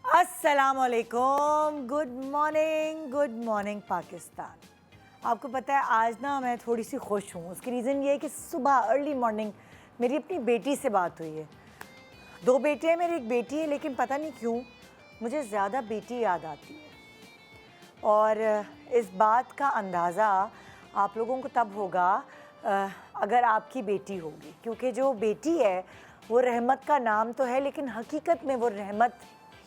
अस्सलामुअलैकुम, good morning Pakistan. आपको पता है आज ना मैं थोड़ी सी खुश हूँ। उसकी रीज़न ये है कि सुबह अर्ली मॉर्निंग मेरी अपनी बेटी से बात हुई है। 2 बेटे हैं मेरी, एक बेटी है, लेकिन पता नहीं क्यों मुझे ज़्यादा बेटी याद आती है। और इस बात का अंदाज़ा आप लोगों को तब होगा अगर आपकी बेटी होगी, क्योंकि जो बेटी है वो रहमत का नाम तो है, लेकिन हकीकत में वो रहमत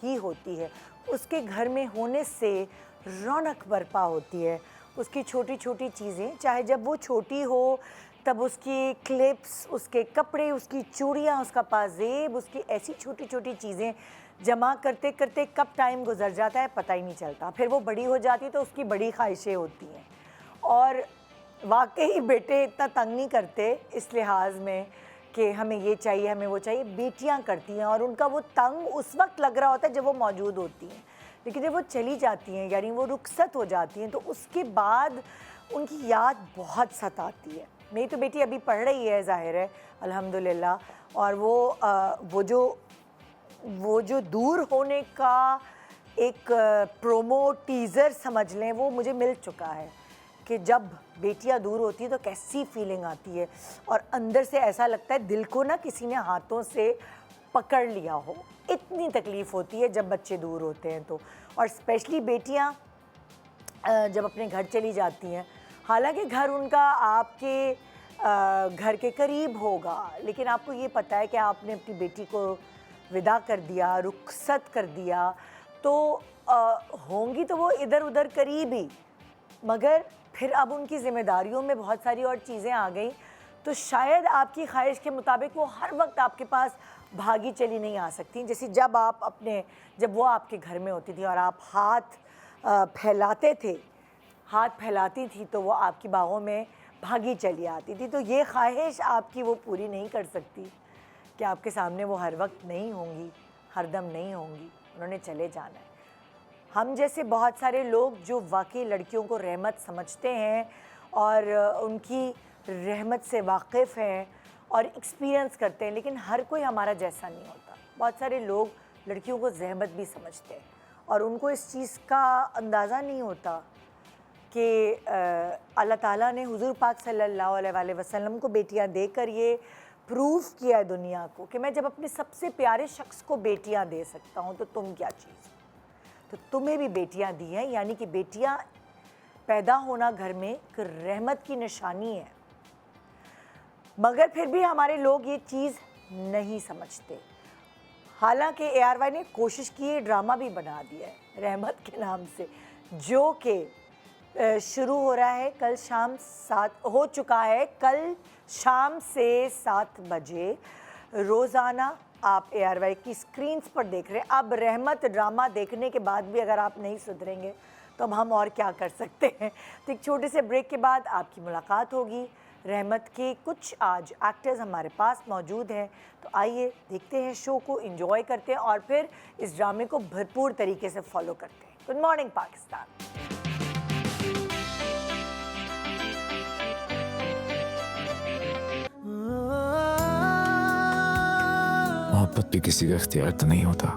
ही होती है। उसके घर में होने से रौनक बरपा होती है। उसकी छोटी छोटी चीज़ें, चाहे जब वो छोटी हो तब उसकी क्लिप्स, उसके कपड़े, उसकी चूड़ियाँ, उसका पाजेब, उसकी ऐसी छोटी छोटी चीज़ें जमा करते करते कब टाइम गुजर जाता है पता ही नहीं चलता। फिर वो बड़ी हो जाती तो उसकी बड़ी ख्वाहिशें होती हैं। और वाकई बेटे इतना तंग नहीं करते इस लिहाज में कि हमें ये चाहिए, हमें वो चाहिए। बेटियां करती हैं और उनका वो तंग उस वक्त लग रहा होता है जब वो मौजूद होती हैं, लेकिन जब वो चली जाती हैं, यानी वो रुखसत हो जाती हैं, तो उसके बाद उनकी याद बहुत सताती है। मेरी तो बेटी अभी पढ़ रही है, ज़ाहिर है, अल्हम्दुलिल्लाह। और वो जो दूर होने का एक प्रोमो टीज़र समझ लें, वो मुझे मिल चुका है कि जब बेटियां दूर होती हैं तो कैसी फीलिंग आती है। और अंदर से ऐसा लगता है दिल को ना किसी ने हाथों से पकड़ लिया हो। इतनी तकलीफ़ होती है जब बच्चे दूर होते हैं तो। और स्पेशली बेटियां जब अपने घर चली जाती हैं, हालांकि घर उनका आपके घर के करीब होगा, लेकिन आपको ये पता है कि आपने अपनी बेटी को विदा कर दिया, रुखसत कर दिया, तो होंगी तो वो इधर उधर करीब ही, मगर फिर अब उनकी ज़िम्मेदारियों में बहुत सारी और चीज़ें आ गई, तो शायद आपकी ख्वाहिश के मुताबिक वो हर वक्त आपके पास भागी चली नहीं आ सकती। जैसे जब वो आपके घर में होती थी और आप हाथ फैलाते थे, हाथ फैलाती थी, तो वो आपकी बाहों में भागी चली आती थी। तो ये ख्वाहिश आपकी वो पूरी नहीं कर सकती कि आपके सामने वो हर वक्त नहीं होंगी, हरदम नहीं होंगी, उन्होंने चले जाना है। हम जैसे बहुत सारे लोग जो वाकई लड़कियों को रहमत समझते हैं और उनकी रहमत से वाकिफ़ हैं और एक्सपीरियंस करते हैं, लेकिन हर कोई हमारा जैसा नहीं होता। बहुत सारे लोग लड़कियों को ज़हमत भी समझते हैं और उनको इस चीज़ का अंदाज़ा नहीं होता कि अल्लाह ताला ने हुज़ूर पाक सल्लल्लाहु अलैहि वसल्लम को बेटियां देकर ये प्रूफ किया है दुनिया को कि मैं जब अपने सबसे प्यारे शख्स को बेटियां दे सकता हूं तो तुम क्या चीज़। तो तुम्हें भी बेटियां दी हैं, यानी कि बेटियां पैदा होना घर में एक रहमत की निशानी है। मगर फिर भी हमारे लोग ये चीज़ नहीं समझते। हालांकि ARY ने कोशिश की है, ड्रामा भी बना दिया है रहमत के नाम से, जो कि शुरू हो रहा है कल शाम 7 हो चुका है, कल शाम से 7 बजे रोज़ाना आप ARY की स्क्रीन्स पर देख रहे हैं। अब रहमत ड्रामा देखने के बाद भी अगर आप नहीं सुधरेंगे तो अब हम और क्या कर सकते हैं। तो एक छोटे से ब्रेक के बाद आपकी मुलाकात होगी। रहमत के कुछ आज एक्टर्स हमारे पास मौजूद हैं, तो आइए देखते हैं, शो को एंजॉय करते हैं और फिर इस ड्रामे को भरपूर तरीके से फॉलो करते हैं। Good morning Pakistan. मोहब्बत भी किसी का इख्तियार तो नहीं होता,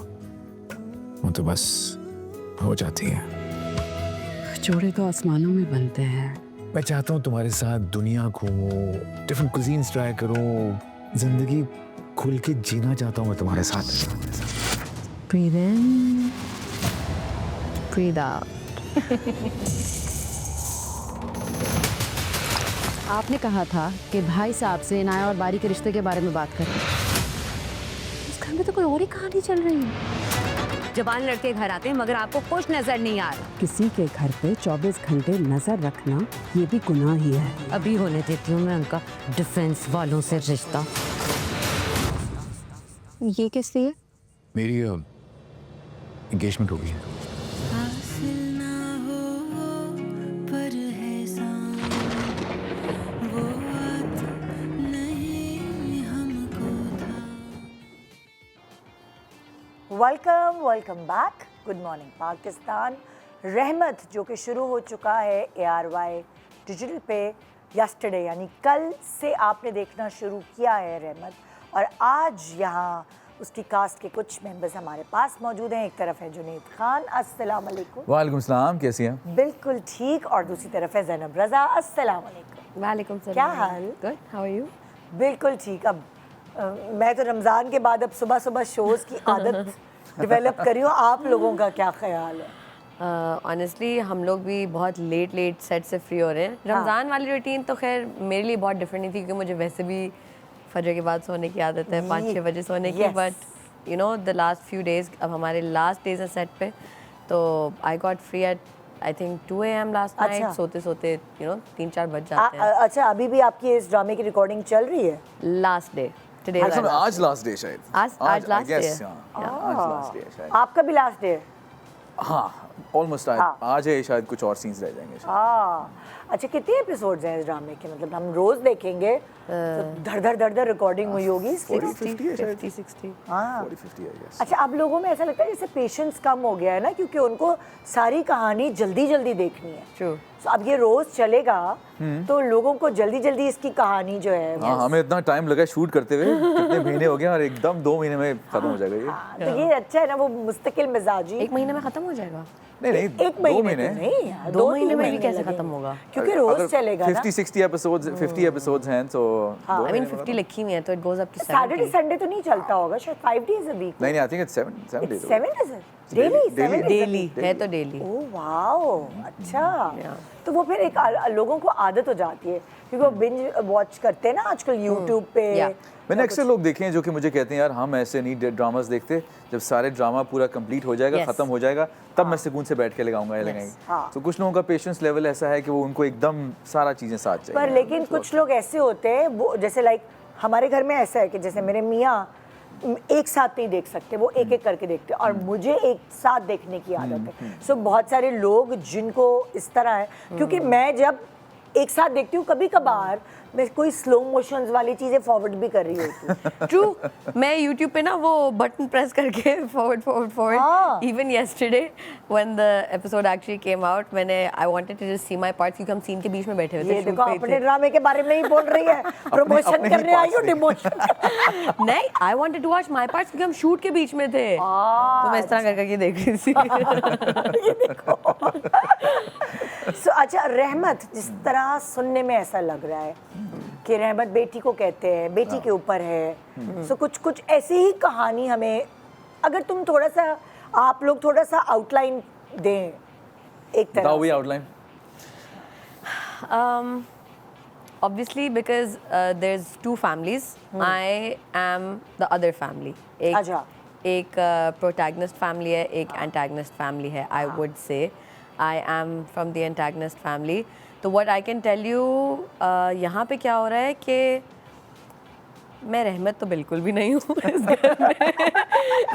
वो तो बस हो जाती है। जोड़े तो आसमानों में बनते हैं। मैं चाहता हूँ तुम्हारे साथ दुनिया घूमूं, डिफरेंट कुजीन्स ट्राई करूँ, जिंदगी खुल के जीना चाहता हूँ मैं तुम्हारे साथ। Breathe in, breathe out. आपने कहा था कि भाई साहब से इनाया और बारी के रिश्ते के बारे में बात करें। इस घर में तो कोई और ही कहानी चल रही है। जवान लड़के घर आते हैं मगर आपको कुछ नजर नहीं आ रहा। किसी के घर पे 24 घंटे नजर रखना ये भी गुनाह ही है। अभी होने देती हूँ मैं उनका डिफेंस वालों से रिश्ता। ये किससे है? मेरी एंगेजमेंट हो गई है। Welcome back. Good morning Pakistan. रहमत जो कि शुरू हो चुका है ARY डिजिटल पे यस्टरडे, यानी कल से आपने देखना शुरू किया है रहमत। और आज यहाँ उसकी कास्ट के कुछ मेंबर्स हमारे पास मौजूद हैं। एक तरफ है जुनैद खान, अस्सलाम वालेकुम। वालेकुम सलाम, कैसी हैं? बिल्कुल ठीक। और दूसरी तरफ है ज़ैनब रज़ा, अस्सलाम वालेकुम। वालेकुम सलाम। क्या हाल? Good, how are you? बिल्कुल ठीक। अब मैं तो रमज़ान के बाद अब सुबह सुबह शोज़ की आदत डेवलप करी हूँ। आप लोगों का क्या ख्याल है? ऑनेस्टली हम लोग भी बहुत लेट सेट से फ्री हो रहे हैं। रमज़ान वाली रूटीन तो खैर मेरे लिए बहुत डिफरेंट नहीं थी, क्योंकि मुझे वैसे भी फजर के बाद सोने की आदत है, 5-6 बजे सोने की। Yes. But you know the last few days, अब हमारे लास्ट डेज हैं सेट पे, तो I got free at I think 2 AM last अच्छा। नाइट। सोते सोते 3-4 बज जाते हैं। अच्छा, अभी भी आपकी इस ड्रामे की रिकॉर्डिंग चल रही है? लास्ट डे टुडे, आज लास्ट डे शायद। आज last day है। आज लास्ट डे है शायद। आपका भी लास्ट डे है? हाँ, ऑलमोस्ट आज है, शायद कुछ और सीन्स रह जाएंगे शायद। हाँ। अच्छा, कितने एपिसोड्स हैं इस ड्रामे के? मतलब हम रोज देखेंगे तो धड़ धड़ रिकॉर्डिंग हुई होगी इसकी। 40-50 है शायद। 50-60। हाँ। 40-50 है, yes। अच्छा, अब लोगों में ऐसा लगता है जैसे पेशेंस कम हो गया है ना, क्योंकि उनको सारी कहानी जल्दी जल्दी देखनी है। ट्रू। तो अब ये रोज चलेगा तो लोगों को जल्दी जल्दी इसकी कहानी जो है हाँ, हमें इतना टाइम लगा शूट करते हुए, कितने महीने हो गए और एकदम 2 महीने में खत्म हो जाएगा ये। हाँ, तो ये अच्छा है ना, वो मुस्तकिल मिजाजी। 1 महीने में खत्म हो जाएगा? नहीं, एक 2 महीने महीने। तो नहीं यार, 2 महीने 2-3 में भी कैसे लगेंगे। खत्म होगा? क्योंकि रोज चलेगा ना। 50-60 एपिसोड्स, 50 एपिसोड्स हैं, तो आई मीन 50 लिखी हुई है, तो it goes up to Saturday 70। Sunday तो नहीं चलता होगा शायद, 5 days a week। नहीं, I think it's 7 days। 7 is it? Daily? 7 days a daily week? है तो डेली। ओह वाओ, अच्छा। तो वो फिर एक लोगों को आदत हो जाती है, क्योंकि वो बिंज वॉच करते हैं ना आजकल यूट्यूब पे। Yeah. मैंने अक्सर लोग देखे हैं जो कि मुझे कहते हैं यार हम ऐसे नहीं ड्रामास देखते, जब सारे ड्रामा पूरा कंप्लीट हो जाएगा, Yes. खत्म हो जाएगा, तब मैं सुकून से बैठ के लगाऊंगा या लगाएंगे। हाँ। तो कुछ लोगों का पेशेंस लेवल ऐसा है कि वो उनको एकदम सारा चीजें साथ चाहिए। पर लेकिन कुछ लोग ऐसे होते हैं, वो जैसे लाइक हमारे घर में ऐसा है कि जैसे मेरे मियाँ एक साथ नहीं देख सकते, वो एक एक करके देखते हैं, और मुझे एक साथ देखने की आदत है। सो बहुत सारे लोग जिनको इस तरह है, क्योंकि मैं जब एक साथ देखती हूँ, कभी कभार मैं कोई स्लो मोशंस वाली चीजें फॉरवर्ड भी कर रही होती हूँ। ट्रू। मैं YouTube पे ना वो बटन प्रेस करके हाँ। Forward even yesterday when the episode actually came out, मैंने I wanted to just see my parts, क्योंकि हम सीन के बीच में बैठे हुए थे, ये shoot देखो, पे ही अपने थे। ड्रामे के बारे में ही बोल रही है, प्रमोशन अपने ही करने आई हो, parts डिमोशन। नहीं, I wanted to watch my parts क्योंकि हम शूट के बीच में थे, तो मैं इस तरह करके देख रही थी। सो अच्छा, रहमत जिस तरह सुनने में ऐसा लग रहा है कि रहमत बेटी को कहते हैं, बेटी के ऊपर है। सो कुछ कुछ ऐसी ही कहानी हमें, अगर तुम थोड़ा सा, आप लोग थोड़ा सा आउटलाइन दें एक तरह बताओ भी से। Outline. Obviously because there's 2 families, I am the other family. अच्छा। एक प्रोटैगनिस्ट फैमिली है, एक एंटैगनिस्ट फैमिली है। I would say I am from the antagonist family. तो what I can tell you, यहाँ पे क्या हो रहा है कि मैं रहमत तो बिल्कुल भी नहीं हूँ इस घर में।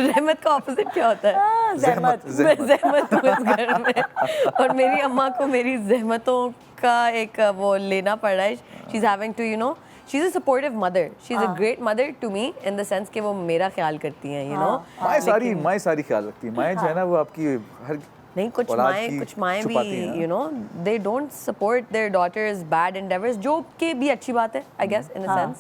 रहमत का ऑपोजिट क्या होता है? ज़हमत। मैं ज़हमत हूँ इस घर में, और मेरी अम्मा को मेरी ज़हमतों का एक वो लेना पड़ रहा है। She is having to she is a supportive mother, she is a great mother to me in the sense कि वो मेरा ख्याल करती हैं, माएँ सारी ख्याल रखती है। माएँ जो है ना, वो आपकी हर नहीं, कुछ माएँ भी they don't support their daughters bad endeavours, जो कि भी अच्छी बात है I guess in a sense.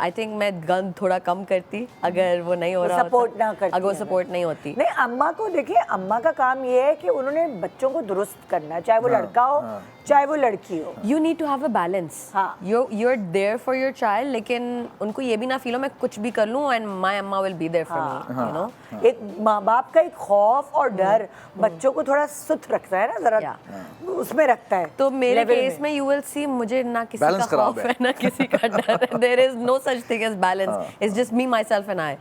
I think मैं गन थोड़ा कम करती अगर वो नहीं हो रहा, सपोर्ट ना करती, अगर वो सपोर्ट नहीं होती। नहीं, अम्मा को देखिए, अम्मा का काम ये है कि उन्होंने बच्चों को दुरुस्त करना है, चाहे वो लड़का हो चाहे वो लड़की हो। You need to have a balance. हाँ। You're there for your child, लेकिन उनको ये भी ना फील हो मैं कुछ भी कर लूँ and my अम्मा will be there for me, you know? एक माँ बाप का एक खौफ और डर बच्चों को थोड़ा सुध रखता है ना, जरा उसमें रखता है। तो मेरे level केस में you will see मुझे ना किसी Balance का खराब खौफ है। है ना किसी का डर है। There is no such thing as balance. It's just me, myself and I.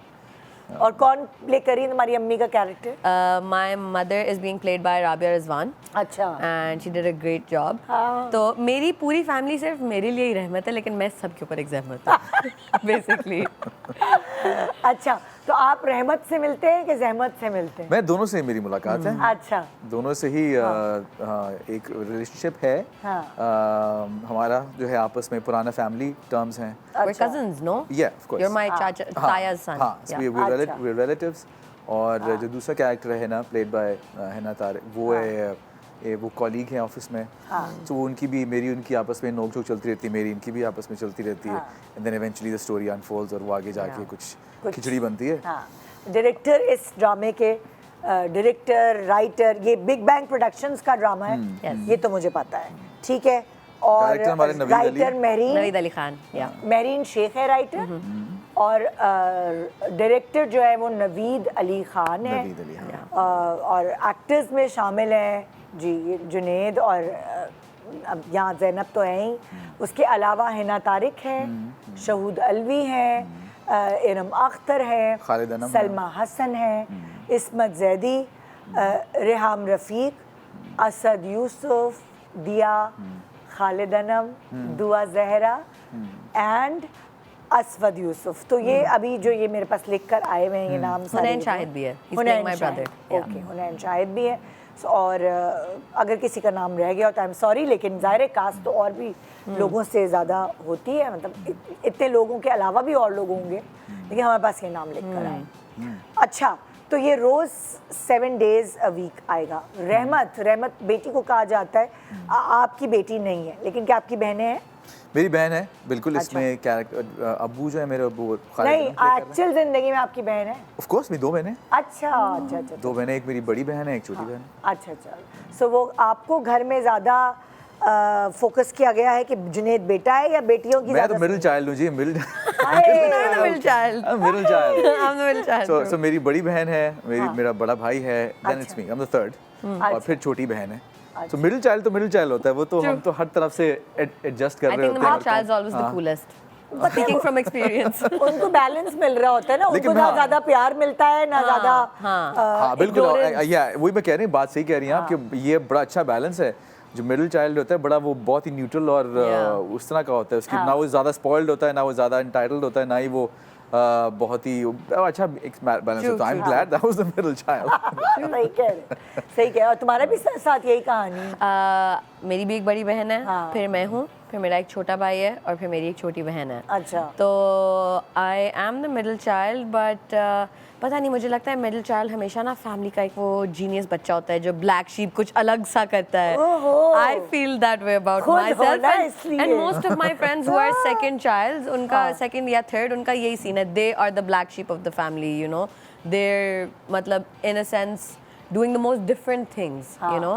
और कौन प्ले करी तुम्हारी अम्मी का character? My mother is being played by Rabia Rizwan. अच्छा। And she did a great job. हाँ। तो मेरी पूरी फैमिली सिर्फ मेरे लिए ही रहमत है, लेकिन मैं सबके ऊपर एक ज़हमत हूँ बेसिकली। अच्छा, तो आप रहमत से मिलते हैं कि जहमत से मिलते हैं? मैं दोनों से मेरी मुलाकात है। अच्छा। दोनों से ही एक रिलेशनशिप है। हमारा जो है आपस में पुराना फैमिली टर्म्स हैं। We're cousins, no? Yeah, of course. You're my chacha, Taya's son. हाँ, so Yeah. we're relatives। और जो दूसरा कैरेक्टर है ना, प्लेड बाय हिना तारिक, वो है वो कॉलीग हैं ऑफिस में, तो वो उनकी भी मेरी उनकी आपस में नोक झोंक चलती रहती है, मेरी इनकी भी आपस में चलती रहती है, and then eventually the story unfolds और वो आगे जाके कुछ खिचड़ी बनती है। हाँ, डायरेक्टर इस ड्रामे के डायरेक्टर राइटर, ये बिग बैंग प्रोडक्शंस का ड्रामा है, ये तो मुझे पता है, ठीक है। और डायरेक्टर हमारे नवीद अली राइटर नवीद अली खान, या मेरीन शेख है राइटर, और डायरेक्टर जो है वो नवीद अली खान है, नवीद अली, हाँ। और एक्टर्स में शामिल हैं जी जुनेद, और अब यहाँ जैनब तो है ही, उसके अलावा हिना तारिक है, शहूद अलवी हैं, इरम अख्तर है, खालिद अनम सलमा हसन है, इस्मत जैदी, रेहाम रफ़ीक, असद यूसुफ, दिया, खालिद अनम, दुआ जहरा एंड असवद यूसुफ। तो ये अभी जो ये मेरे पास लिख कर आए हुए हैं ये नाम सारे हुनैन जो- शाहिद भी है, he's Hunain playing my brother, Shahid, yeah. Okay, Hunain Shahid भी है। और अगर किसी का नाम रह गया हो तो आई एम सॉरी, लेकिन ज़ाहिर है कास्ट तो और भी लोगों से ज़्यादा होती है, मतलब इतने लोगों के अलावा भी और लोग होंगे, लेकिन हमारे पास ये नाम लिख कर आए। अच्छा, तो ये रोज़ 7 days a week आएगा। रहमत बेटी को कहा जाता है, आपकी बेटी नहीं है, लेकिन क्या आपकी बहनें हैं? मेरी बहन है बिल्कुल। अच्छा। इसमें कैरेक्टर अब्बू जो है मेरे अब्बू नहीं, एक्चुअल जिंदगी में आपकी बहन है? ऑफ कोर्स मेरी 2 बहनें, अच्छा अच्छा अच्छा 2 बहनें, एक मेरी बड़ी बहन है, एक छोटी बहन है। अच्छा अच्छा। सो वो आपको घर में ज़्यादा फोकस किया गया है कि जुनेद बेटा है या बेटियों की? मैं तो मिडिल चाइल्ड हूँ जी, middle middle child. Middle child. I'm the middle child. So मेरी बड़ी बहन है, मेरा बड़ा भाई है, then it's me, I am the third, और फिर छोटी बहन है। तो मिडिल चाइल्ड तो मिडिल चाइल्ड होता है, वो तो हम तो हर तरफ से एडजस्ट कर I रहे think the होते middle child is हैं। always the coolest. Speaking from experience. उनको बैलेंस मिल रहा होता है ना, लेकिन उनको ना हाँ। ज़्यादा प्यार मिलता है ना ज़्यादा हाँ बिल्कुल, ignorance। या वही मैं कह रही हूँ, बात सही कह रही हैं आप कि ये बड़ा अच्छा बैलेंस है। जो मिडिल चाइल्ड होता है बड़ा, वो बहुत ही न्यूट्रल और उस तरह का होता है, उसकी ना वो ज़्यादा स्पॉइल्ड होता है, ना वो ज़्यादा एंटाइटल्ड होता है, ना ही वो बहुत ही अच्छा एक बैलेंस होता है। I am glad that was the middle child. सही कह रहे, सही कह रहे। और तुम्हारा भी साथ यही कहानी है? मेरी भी एक बड़ी बहन है, हाँ। फिर मैं हूँ, फिर मेरा एक छोटा भाई है, और फिर मेरी एक छोटी बहन है। अच्छा। तो आई am the middle child, but पता नहीं, मुझे लगता है मिडिल चाइल्ड हमेशा ना फैमिली का एक वो जीनियस बच्चा होता है जो ब्लैक शीप कुछ अलग सा करता है। ओहो। I feel that way about खुद माई होना सेल्फ, इसलिए। And most of my friends who are second child, उनका सेकंड या थर्ड, उनका यही सीन है, they are the black sheep of the family, you know, there मतलब in a sense doing the most different things, you know.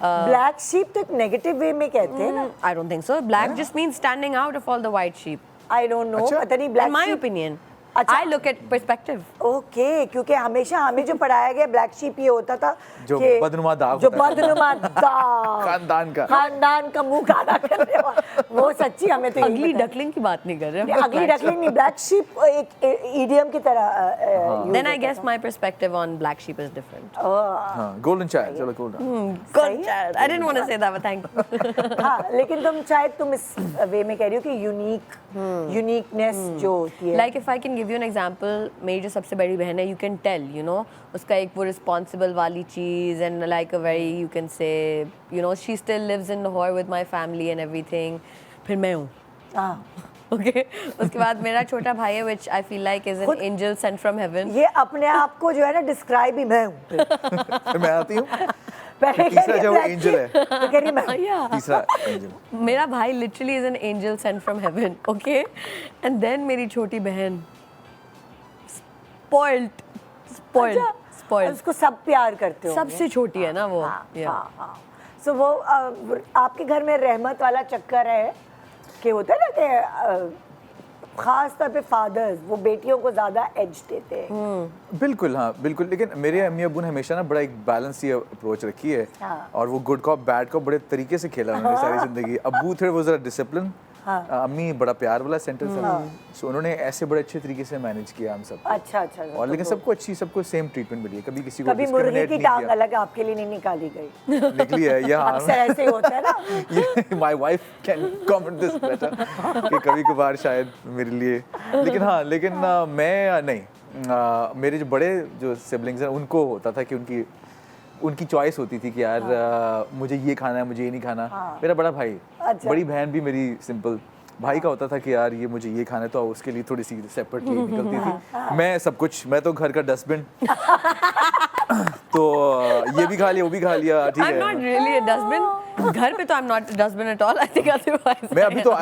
Black sheep तो एक negative way में कहते हैं ना? I don't think so. Black just means standing out of all the white sheep. I don't no, अच्छा। पता नहीं black In my sheep. opinion. अच्छा। I look at perspective. Okay, क्योंकि हमेशा हमें जो पढ़ाया गया ब्लैक शीप ये होता था जो कि बदनुमा दाग जो होता है। बदनुमा दाग खानदान का मुंह काला करने वाला, वो सच्ची हमें तो यही Ugly पता है। duckling की बात नहीं कर रहे नहीं, हम। अगली डकलिंग नहीं, ब्लैक शीप एक इडियम की तरह use Then I होता guess my perspective on black sheep is different. हाँ, गोल्डन चाइल्ड, चलो golden. Good child. I didn't want to say that, but thank you. हाँ, लेकिन तुम शायद तुम इस वे में कह रही हो कि यूनिकनेस जो होती है। Like if I can give you an example, मेरी जो सबसे बड़ी बहन है, you can tell, you know, उसका एक वो responsible वाली चीज़, and like a very, you can say, you know, she still lives in Lahore with my family and everything. फिर मैं हूँ, हाँ, okay? उसके बाद मेरा छोटा भाई है, which I feel like is an खुद- angel sent from heaven. ये अपने आप को जो है ना डिस्क्राइब ही मैं हूँ। फिर मैं आती हूँ, पहले तीसरा कह रही जो वो black angel है। sheep, तो कह रही मैं हूँ। Yeah. तीसरा एंजल। मेरा भाई literally is an angel sent from heaven, okay, and then मेरी छोटी बहन स्पॉइल्ड स्पॉइल्ड उसको सब प्यार करते हो। सबसे छोटी है ना वो। हाँ, Yeah. हाँ, हाँ। So वो आपके घर में रहमत वाला चक्कर है कि होता है ना कि खास तौर पे फादर्स वो बेटियों को ज़्यादा एज देते हैं। बिल्कुल, हाँ बिल्कुल, लेकिन मेरे अम्मी अब्बू ने हमेशा ना बड़ा एक बैलेंस ये अप्रोच रखी है। हाँ। और वो गुड कॉप बैड कॉप बड़े तरीके से खेला उन्होंने सारी जिंदगी। अब्बू थे वो जरा डिसिप्लिन, अम्मी बड़ा प्यार वाला सेंटर था, सो उन्होंने ऐसे बड़े अच्छे तरीके से मैनेज किया हम सब। अच्छा अच्छा। और लेकिन सबको सेम ट्रीटमेंट मिली है, कभी किसी को कभी मुर्गी discriminate की नहीं टांग किया। अलग आपके लिए नहीं निकाली गई? निकली है ये, हाँ। अक्सर ऐसे ही होता है ना। My wife can comment this better कि कभी कभार शायद मेरे लिए, लेकिन हाँ, लेकिन मैं नहीं, मेरे जो बड़े जो सिबलिंग्स हैं उनको होता था कि उनकी चॉइस होती थी कि यार मुझे ये खाना है, मुझे ये नहीं खाना। मेरा बड़ा भाई, अच्छा। बड़ी बहन भी मेरी सिंपल, भाई का होता था कि यार ये मुझे ये खाना है, तो उसके लिए थोड़ी सी सेपरेटली निकलती थी। मैं सब कुछ, मैं तो घर का डस्टबिन तो ये भी खा लिया, वो भी खा लिया, ठीक I'm है। not really a dustbin. घर पे तो I'm not a dustbin at all. I think otherwise. मैं अभी तो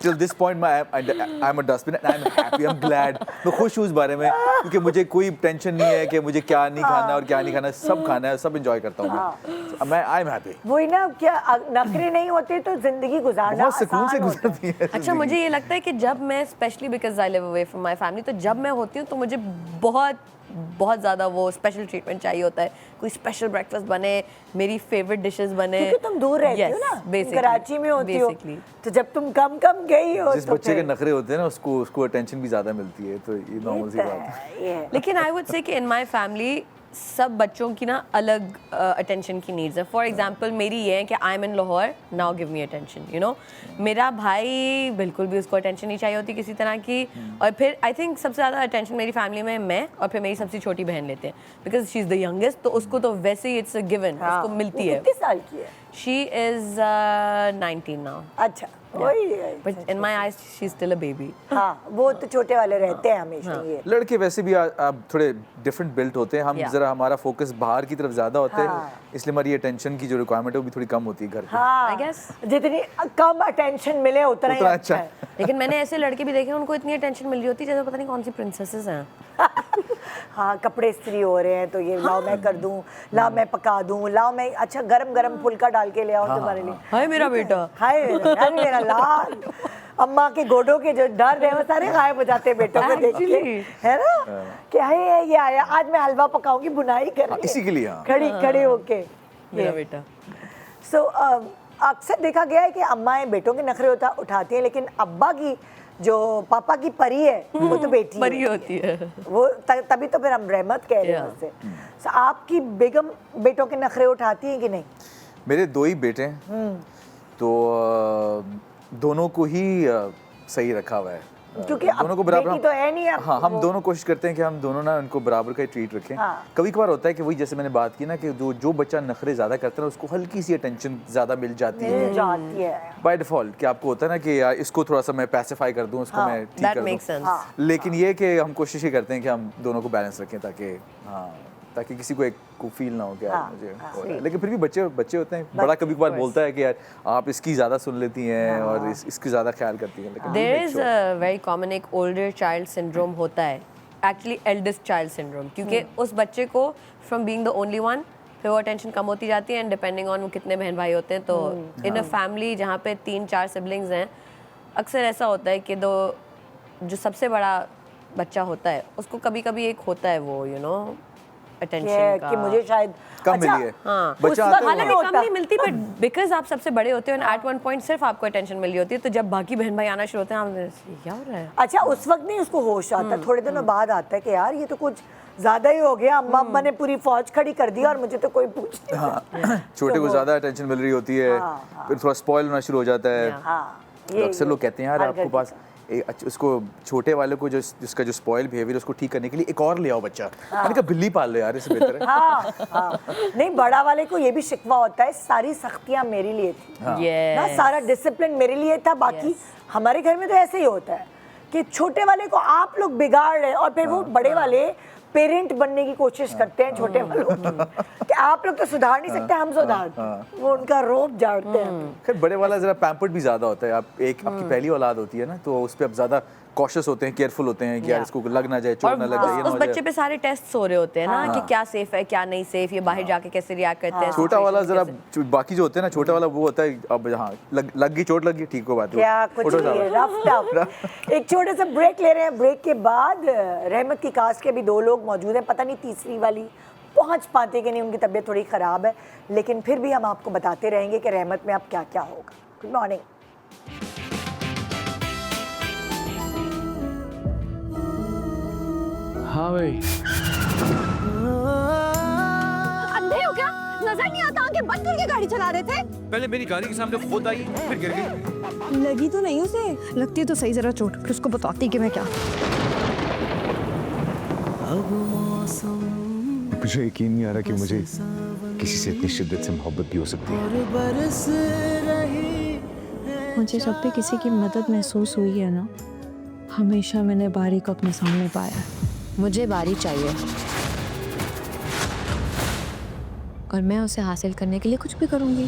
till this point I'm a dustbin and I'm happy, I'm glad. मैं खुश हूँ इस बारे में क्योंकि मुझे कोई टेंशन नहीं है कि मुझे क्या नहीं खाना और क्या नहीं खाना, सब खाना है, सब एंजॉय करता हूँ मैं। I'm happy. वही ना, क्या नखरे नहीं होते तो जिंदगी गुजारना बहुत सुकून से आसान होता है। गुजरती है। अच्छा, मुझे ये लगता है कि जब मैं specially because I live away from my family, तो जब मैं होती हूँ तो मुझे बहुत बहुत ज़्यादा वो स्पेशल ट्रीटमेंट चाहिए होता है। कोई स्पेशल ब्रेकफास्ट बने, मेरी फेवरेट डिशेस बने, क्योंकि तुम दूर रहती हो ना, तुम कराची में होती हो, तो जब तुम कम गई हो जिस तो बच्चे के फिर नखरे होते हैं ना उसको अटेंशन भी ज्यादा मिलती है, तो ये नॉर्मल सी बात है। ये है। लेकिन आई वुड से कि इन माई फैमिली सब बच्चों की ना अलग अटेंशन की नीड्स है। फॉर एग्जांपल मेरी ये है कि I am in Lahore, now give me attention, you know. मेरा भाई बिल्कुल भी उसको अटेंशन नहीं चाहिए होती किसी तरह की। और फिर आई थिंक सबसे ज़्यादा अटेंशन मेरी फैमिली में मैं और फिर मेरी सबसे छोटी बहन लेते हैं, because she is the youngest, तो उसको तो वैसे ही इट्स अ गिवन, हाँ, उसको मिलती वो है। कितने साल की है? शी इज़ 19 नाउ, अच्छा, वही है। But in my eyes she is still a baby. हाँ, वो तो छोटे वाले रहते हैं हमेशा ये। लड़के वैसे भी अब थोड़े डिफरेंट बिल्ट होते हैं, हम Yeah. जरा हमारा फोकस बाहर की तरफ ज्यादा होता हाँ. है, इसलिए हमारी अटेंशन की जो रिक्वायरमेंट है वो भी थोड़ी कम होती है घर पे। हाँ, I guess. जितनी कम अटेंशन मिले उतना ही उतना अच्छा अच्छा है। लेकिन मैंने ऐसे लड़के भी देखे उनको इतनी अटेंशन मिल रही होती है जैसे पता नहीं कौन सी प्रिंसेसेस हैं। हाँ, कपड़े इस्त्री हो रहे हैं तो ये लाओ मैं कर दूं, लाओ मैं पका दूं, लाओ मैं अच्छा गरम गरम फुल्का डाल के ले आओ तुम्हारे लिए। हाय मेरा बेटा। हाय मेरा लाल। अम्मा के गोडों के जो दर्द है वो सारे गायब हो जाते हैं बेटों को देख के, Actually. है ना? क्या है ये आया, आज मैं हलवा पकाऊंगी, बुनाई कर हाँ, इसी के लिए, हाँ। खड़ी होके। मेरा बेटा। सो अक्सर देखा गया है कि अम्माएं बेटों के नखरे उठाती हैं, लेकिन अब्बा की जो पापा की परी है वो तो बेटी परी होती है। वो तभी तो फिर हम रहमत कह रहे हैं Yeah. उससे। So, आपकी बेगम बेटों के नखरे उठाती हैं कि नहीं? मेरे 2 ही बेटे हैं, तो दोनों को ही सही रखा हुआ है। क्योंकि दोनों को अब बराबर बेटी तो है नहीं अब हाँ, हम वो- दोनों कोशिश करते हैं कि हम दोनों ना उनको बराबर का ट्रीट रखें। हाँ। कभी कभार होता है कि वही जैसे मैंने बात की ना कि जो बच्चा नखरे ज़्यादा करता है उसको हल्की सी अटेंशन ज़्यादा मिल जाती है मिल जाती है। बाय डिफ़ॉल्ट, कि आपको होता है ना कि यार इसको थोड़ा सा मैं पैसिफाई कर दूं, उसको मैं ठीक That कर makes दूं। sense. हाँ। लेकिन ये कि हम कोशिश ही करते हैं कि हम दोनों को बैलेंस रखें ताकि किसी को एक को फील ना हो कि यार हाँ, मुझे हाँ, हो रहा है। लेकिन फिर भी बच्चे होते हैं, बड़ा कभी कभार बोलता है कि यार आप इसकी ज़्यादा सुन लेती हैं और इसकी ज़्यादा ख्याल करती हैं, लेकिन there is a very common एक ओल्डर चाइल्ड सिंड्रोम होता है, एक्चुअली एल्डेस्ट चाइल्ड सिंड्रोम, क्योंकि उस बच्चे को from being the only one फिर वो अटेंशन कम होती जाती है, एंड डिपेंडिंग ऑन वो कितने बहन भाई होते हैं। तो इन अ फैमिली जहाँ पे 3-4 सिबलिंग्स हैं, अक्सर ऐसा होता है कि जो सबसे बड़ा बच्चा होता है उसको कभी कभी एक होता है वो यू नो अटेंशन का कि मुझे शायद कम अच्छा, मिली है। हाँ, बच्चा उस आता है वक्त हालांकि वो- कम नहीं मिलती, बट बिकॉज आप सबसे बड़े होते हो एंड एट वन पॉइंट सिर्फ आपको अटेंशन मिल रही होती है, तो जब बाकी बहन भाई आना शुरू होते हैं आप क्या हो रहा है। अच्छा उस वक्त नहीं उसको होश आता, थोड़े दिनों बाद आता है कि यार ये तो कुछ ज्यादा ही हो गया, अम्मा ने पूरी फौज खड़ी कर दी और मुझे तो कोई पूछ नहीं रहा। छोटे को ज़्यादा अटेंशन मिल रही होती है, फिर थोड़ा स्पॉइल होना शुरू हो जाता है। हाँ, तो अक्सर लोग कहते हैं यार हर आपको घर की पास उसको छोटे वाले को जिसका जो स्पॉइल बिहेवियर उसको ठीक करने के लिए एक और ले आओ बच्चा। मैंने कहा बिल्ली पाल लो यार, इससे बेहतर है। हाँ, हाँ। नहीं, बड़ा वाले को ये भी शिकवा होता है सारी सख्तियां मेरे लिए थी ना, Yes. सारा डिसिप्लिन मेरे लिए था, बाकी हमारे घर में तो ऐसे ही होता है कि छोटे वाले को आप लोग बिगाड़ रहे हैं और फिर वो बड़े वाले पेरेंट बनने की कोशिश करते हैं छोटे वालों की कि आप लोग तो सुधार नहीं सकते, हम सुधार, वो उनका रोब झाड़ते हैं। खैर बड़े वाला जरा पैम्पर्ड भी ज्यादा होता है। आप आपकी पहली औलाद होती है ना, तो उस पे आप ज्यादा कॉशियस होते हैं, केयरफुल होते हैं कि यार इसको लग ना जाए, चोट ना लग जाए, ये ना उस हो बच्चे जाए। पे सारे टेस्ट हो रहे होते हैं ना कि क्या सेफ है क्या नहीं सेफ, ये बाहर जाके कैसे रिएक्ट करते हैं। छोटा वाला situation जरा कैसे- बाकी जो होते हैं ना, छोटा वाला वो होता है अब हाँ लग गई, चोट लग गई, ठीक हो बात है, क्या कुछ उठो नहीं है, जाओ। Rough tough. एक छोटे से ब्रेक ले रहे हैं, ब्रेक के बाद रहमत की कास्ट के भी 2 लोग मौजूद हैं, पता नहीं तीसरी वाली पहुंच पाते कि नहीं, उनकी तबीयत थोड़ी ख़राब है, लेकिन फिर भी हम आपको बताते रहेंगे कि रहमत में अब क्या क्या होगा। Good morning. हाँ भाई, अंधे हो क्या? नजर नहीं आता? आंखें बंद करके गाड़ी चला रहे थे। पहले मेरी गाड़ी के सामने खुद आई, फिर गिर गई। लगी तो नहीं उसे? लगती है तो सही, जरा चोट, फिर उसको बताती कि मैं क्या। मुझे यकीन नहीं आ रहा कि मुझे किसी से इतनी शिद्दत से मोहब्बत भी हो सकती है। मुझे जब भी किसी की मदद महसूस हुई है ना, हमेशा मैंने बारी को अपने सामने पाया है। मुझे बारी चाहिए। और मैं उसे हासिल करने के लिए कुछ भी करूँगी।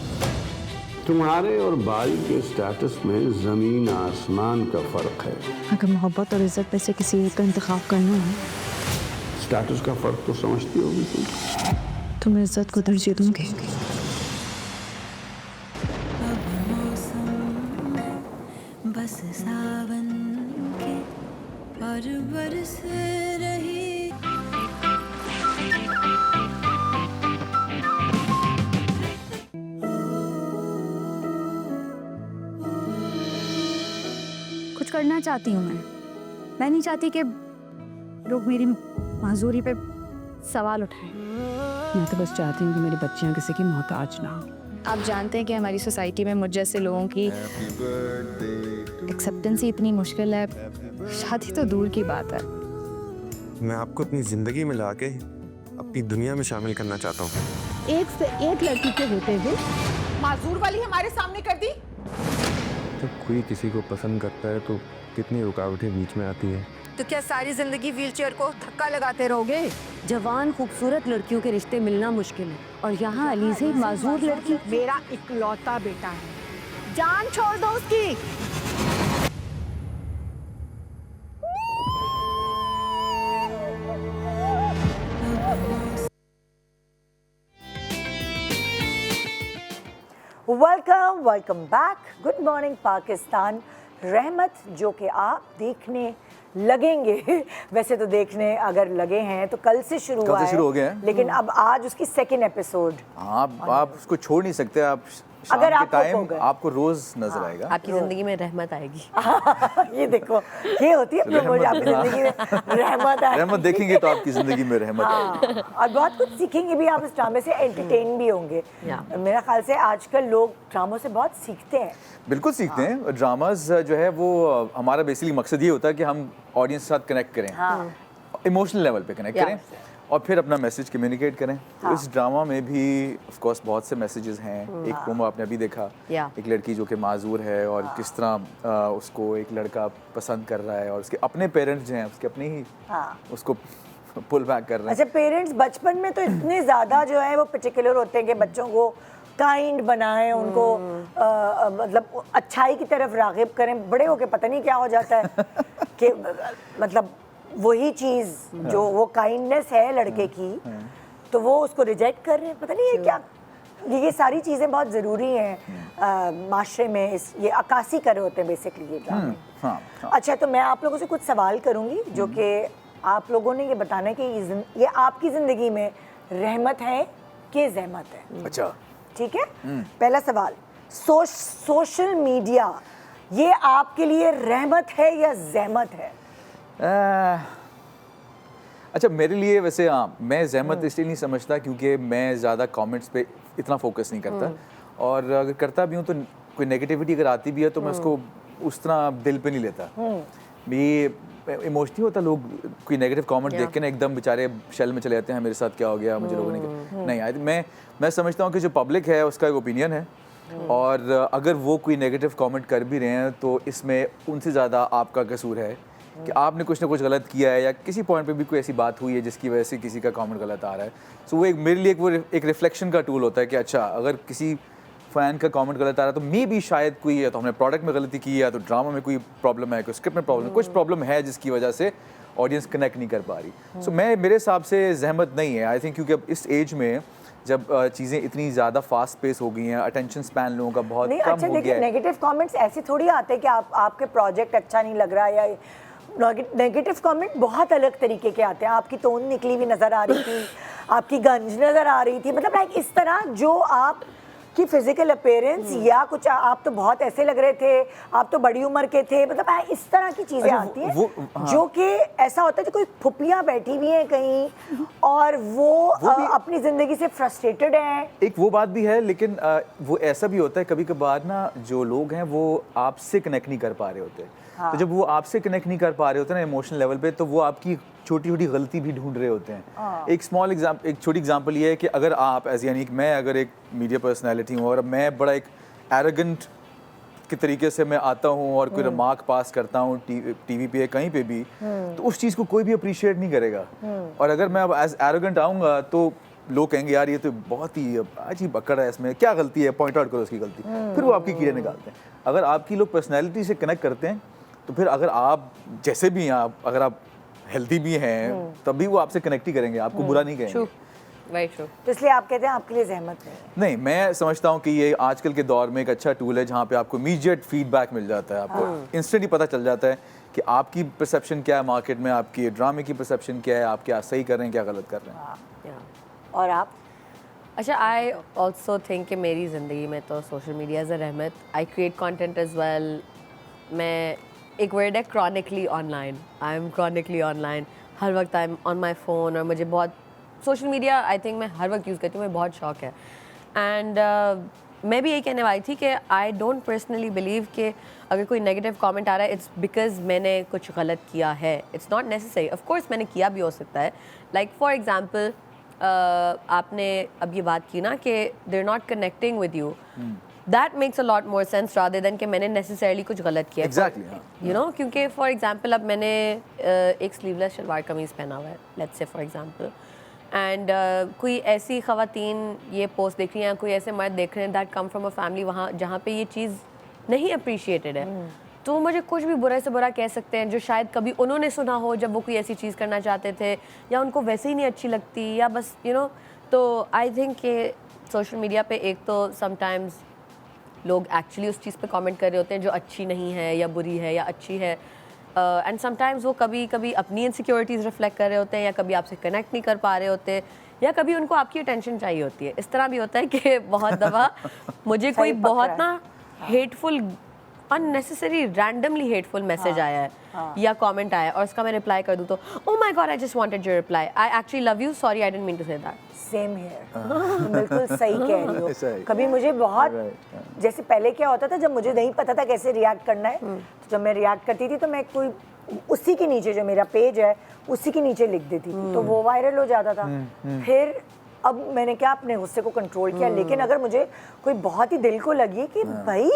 तुम्हारे और बारी के स्टेटस में ज़मीन आसमान का फ़र्क है। अगर मोहब्बत और इज्जत में से किसी एक का इंतखाब करना है स्टेटस का फ़र्क तो समझती होगी तुम। तो मैं इज्जत को तरजीह दूंगी। बस सावन के और बरस रही। कुछ करना चाहती हूँ मैं नहीं चाहती कि लोग मेरी माजूरी पे सवाल उठाएं। मैं तो बस चाहती हूँ कि मेरी बच्चियाँ किसी की मोहताज ना हो। आप जानते हैं कि हमारी सोसाइटी में मुझ जैसे लोगों की एक्सेप्टेंस ही इतनी मुश्किल है, शादी तो दूर की बात है। मैं आपको अपनी ज़िंदगी में लाके अपनी दुनिया में शामिल करना चाहता हूँ। एक से एक लड़की के होते हुए माजूर वाली हमारे सामने कर दी। जब कोई किसी को पसंद करता है तो कितनी रुकावटें बीच में आती है। तो क्या सारी जिंदगी व्हीलचेयर को धक्का लगाते रहोगे? जवान खूबसूरत लड़कियों के रिश्ते मिलना मुश्किल है और यहाँ अली से एक माजूर लड़की। मेरा इकलौता बेटा है, जान छोड़ दो उसकी। Welcome back. Good morning Pakistan. रहमत जो कि आप देखने लगेंगे, वैसे तो देखने अगर लगे हैं तो कल से शुरू हुआ है, हो गए हैं, लेकिन अब आज उसकी सेकेंड एपिसोड। आप उसको छोड़ नहीं सकते। आप शाम अगर के आप टाइम हो गए। आपको रोज नजर आएगा। आपकी ज़िंदगी में रहमत आएगी। ये देखो, ये होती है प्रमोद, आपकी जिंदगी में रहमत है। रहमत देखेंगे तो आपकी जिंदगी में रहमत आएगी। और बहुत कुछ सीखेंगे भी आप इस ड्रामे से, एंटरटेन भी होंगे। मेरा ख्याल से आजकल लोग ड्रामों से बहुत सीखते हैं। बिल्कुल सीखते हैं। ड्रामाज जो है वो हमारा बेसिकली मकसद ये होता है कि हम ऑडियंस के साथ कनेक्ट करें, इमोशनल लेवल पे कनेक्ट करें और फिर अपना मैसेज कम्युनिकेट करें। तो इस ड्रामा में भी ऑफ कोर्स बहुत से मैसेजेस हैं। एक प्रोमो आपने अभी देखा, एक लड़की जो कि माजूर है और किस तरह उसको एक लड़का पसंद कर रहा है और उसके अपने पेरेंट्स जो हैं उसके अपने ही उसको पुल बैक कर रहे हैं। अच्छा, पेरेंट्स बचपन में तो इतने ज़्यादा जो है वो पर्टिकुलर होते हैं कि बच्चों को काइंड बनाएं, उनको मतलब अच्छाई की तरफ राग़िब करें। बड़े होके पता नहीं क्या हो जाता है कि मतलब वही चीज़ जो वो काइंडनेस है लड़के की, तो वो उसको रिजेक्ट कर रहे हैं। पता नहीं ये क्या, ये सारी चीज़ें बहुत ज़रूरी हैं माशरे में। ये अक्कासी कर रहे होते हैं बेसिकली ये ड्रामे। अच्छा, तो मैं आप लोगों से कुछ सवाल करूँगी जो कि आप लोगों ने ये बताना है कि ये आपकी ज़िंदगी में रहमत है कि ज़हमत है। अच्छा, ठीक है। पहला सवाल, सोशल मीडिया ये आपके लिए रहमत है या ज़हमत है? अच्छा, मेरे लिए वैसे हाँ, मैं ज़हमत इसलिए नहीं समझता क्योंकि मैं ज़्यादा कमेंट्स पे इतना फोकस नहीं करता, और अगर करता भी हूँ तो कोई नेगेटिविटी अगर आती भी है तो मैं उसको उस तरह दिल पे नहीं लेता। ये इमोशनली होता, लोग कोई नेगेटिव कमेंट देख के ना एकदम बेचारे शेल में चले जाते हैं, मेरे साथ क्या हो गया, मुझे लोगों ने नहीं। मैं समझता हूँ कि जो पब्लिक है उसका एक ओपिनियन है, और अगर वो कोई नेगेटिव कमेंट कर भी रहे हैं तो इसमें उनसे ज़्यादा आपका कसूर है कि आपने कुछ ना कुछ गलत किया है या किसी पॉइंट पे भी कोई ऐसी बात हुई है जिसकी वजह से किसी का कमेंट गलत आ रहा है। सो वो एक मेरे लिए एक रिफ्लेक्शन का टूल होता है कि अच्छा, अगर किसी फ़ैन का कमेंट गलत आ रहा है तो मे भी शायद कोई है तो हमने प्रोडक्ट में गलती की है, तो ड्रामा में कोई प्रॉब्लम है, कोई स्क्रिप्ट में प्रॉब्लम, कुछ प्रॉब्लम है जिसकी वजह से ऑडियंस कनेक्ट नहीं कर पा रही। सो मेरे हिसाब से ज़हमत नहीं है। आई थिंक क्योंकि अब इस एज में जब चीज़ें इतनी ज़्यादा फास्ट पेस हो गई हैं, अटेंशन स्पैन लोगों का बहुत कम अच्छा, हो गया है। नेगेटिव कमेंट्स ऐसे थोड़ी आते हैं कि आपके प्रोजेक्ट अच्छा नहीं लग रहा है, या नेगेटिव कमेंट बहुत अलग तरीके के आते हैं। आपकी टोन निकली हुई नज़र आ रही थी, आपकी गंज नज़र आ रही थी, मतलब लाइक इस तरह जो आप की फिजिकल अपीयरेंस या कुछ, आप तो बहुत ऐसे लग रहे थे, आप तो बड़ी उम्र के थे, मतलब इस तरह की चीज़ें आती हैं जो कि ऐसा होता है कि कोई फुपियाँ बैठी हुई हैं कहीं और वो अपनी ज़िंदगी से फ्रस्ट्रेटेड हैं। एक वो बात भी है, लेकिन वो ऐसा भी होता है कभी कभार ना, जो लोग हैं वो आपसे कनेक्ट नहीं कर पा रहे होते। तो जब वो आपसे कनेक्ट नहीं कर पा रहे होते ना इमोशनल लेवल पे, तो वो आपकी छोटी छोटी गलती भी ढूंढ रहे होते हैं। एक छोटी एग्जांपल ये है कि अगर आप यानी कि मैं अगर एक मीडिया पर्सनैलिटी हूँ और मैं बड़ा एक एरोगेंट के तरीके से मैं आता हूँ और कोई रिमार्क पास करता हूँ टीवी पे कहीं पे भी, तो उस चीज़ को कोई भी अप्रिशिएट नहीं करेगा। और अगर मैं अब एज एरोगेंट आऊँगा तो लोग कहेंगे यार ये तो बहुत ही अजीब अकड़ है, इसमें क्या गलती है, पॉइंट आउट करो उसकी गलती, फिर वो आपकी कीड़े निकालते हैं। अगर आपकी लोग पर्सनैलिटी से कनेक्ट करते हैं तो फिर अगर आप जैसे भी हैं, आप अगर आप हेल्दी भी हैं तभी वो आपसे कनेक्ट ही करेंगे, आपको बुरा नहीं कहेंगे। Very true. तो इसलिए आप कहते हैं आपके लिए जहमत है। नहीं, मैं समझता हूँ कि ये आजकल के दौर में एक अच्छा टूल है जहाँ पे आपको इमीडिएट फीडबैक मिल जाता है, आपको इंस्टेंट ही पता चल जाता है कि आपकी परसेप्शन क्या है मार्केट में, आपकी ड्रामे की परसेप्शन क्या है, आप क्या सही कर रहे हैं, क्या गलत कर रहे हैं। और आप? अच्छा, आई ऑल्सो थिंक कि मेरी ज़िंदगी में तो सोशल मीडिया इज़ अ रहमत। I create content as well. मैं एक वर्ड है chronically online, I am chronically online, हर वक्त I am on my phone, और मुझे बहुत सोशल मीडिया आई थिंक मैं हर वक्त यूज़ करती हूँ, मुझे बहुत शौक है। एंड मैं भी यही कहने वाली थी कि आई डोंट पर्सनली बिलीव कि अगर कोई नेगेटिव कमेंट आ रहा है इट्स बिकॉज मैंने कुछ गलत किया है। It's not necessary, of course मैंने किया भी हो सकता है। लाइक फॉर एग्जांपल आपने अब ये बात की ना कि they are not connecting with you, that makes a lot more sense rather than कि मैंने नेसेसरली कुछ गलत किया। एग्जैक्टली, यू नो, क्योंकि फॉर एग्जांपल अब मैंने एक स्लीवलेस शलवार कमीज़ पहना हुआ है, let's say for example, and कोई ऐसी ख़वातीन ये पोस्ट देख रही हैं, कोई ऐसे मर्द देख रहे हैं that come from a family वहाँ जहाँ पे ये चीज़ नहीं अप्रिशिएटेड है, तो मुझे कुछ भी बुरा से बुरा कह सकते हैं जो शायद कभी उन्होंने सुना हो जब वो कोई ऐसी चीज़ करना चाहते थे, या उनको वैसे ही नहीं अच्छी लगती, या बस यू नो। तो आई थिंक कि सोशल मीडिया पे एक तो समटाइम्स लोग एक्चुअली उस चीज़ पे कमेंट कर रहे होते हैं जो अच्छी नहीं है या बुरी है या अच्छी है, एंड समटाइम्स वो कभी कभी अपनी इनसिक्योरिटीज़ रिफ्लेक्ट कर रहे होते हैं, या कभी आपसे कनेक्ट नहीं कर पा रहे होते, या कभी उनको आपकी अटेंशन चाहिए होती है। इस तरह भी होता है कि बहुत दफ़ा मुझे कोई बहुत ना hateful, unnecessary, randomly hateful message आया है या कमेंट आया है और उसका मैं रिप्लाई कर दूँ तो oh my god I just wanted your reply, I actually love you, sorry I didn't mean to say that. Same here, बिल्कुल सही कह रही हो। कभी मुझे बहुत, जैसे पहले क्या होता था जब मुझे नहीं पता था कैसे रिएक्ट करना है, तो जब मैं रिएक्ट करती थी तो मैं कोई उसी के नीचे जो मेरा पेज है उसी के नीचे लिख देती थी, तो वो वायरल हो जाता था। फिर अब मैंने क्या अपने गुस्से को कंट्रोल किया, लेकिन अगर मुझे कोई बहुत ही दिल को लगी कि भाई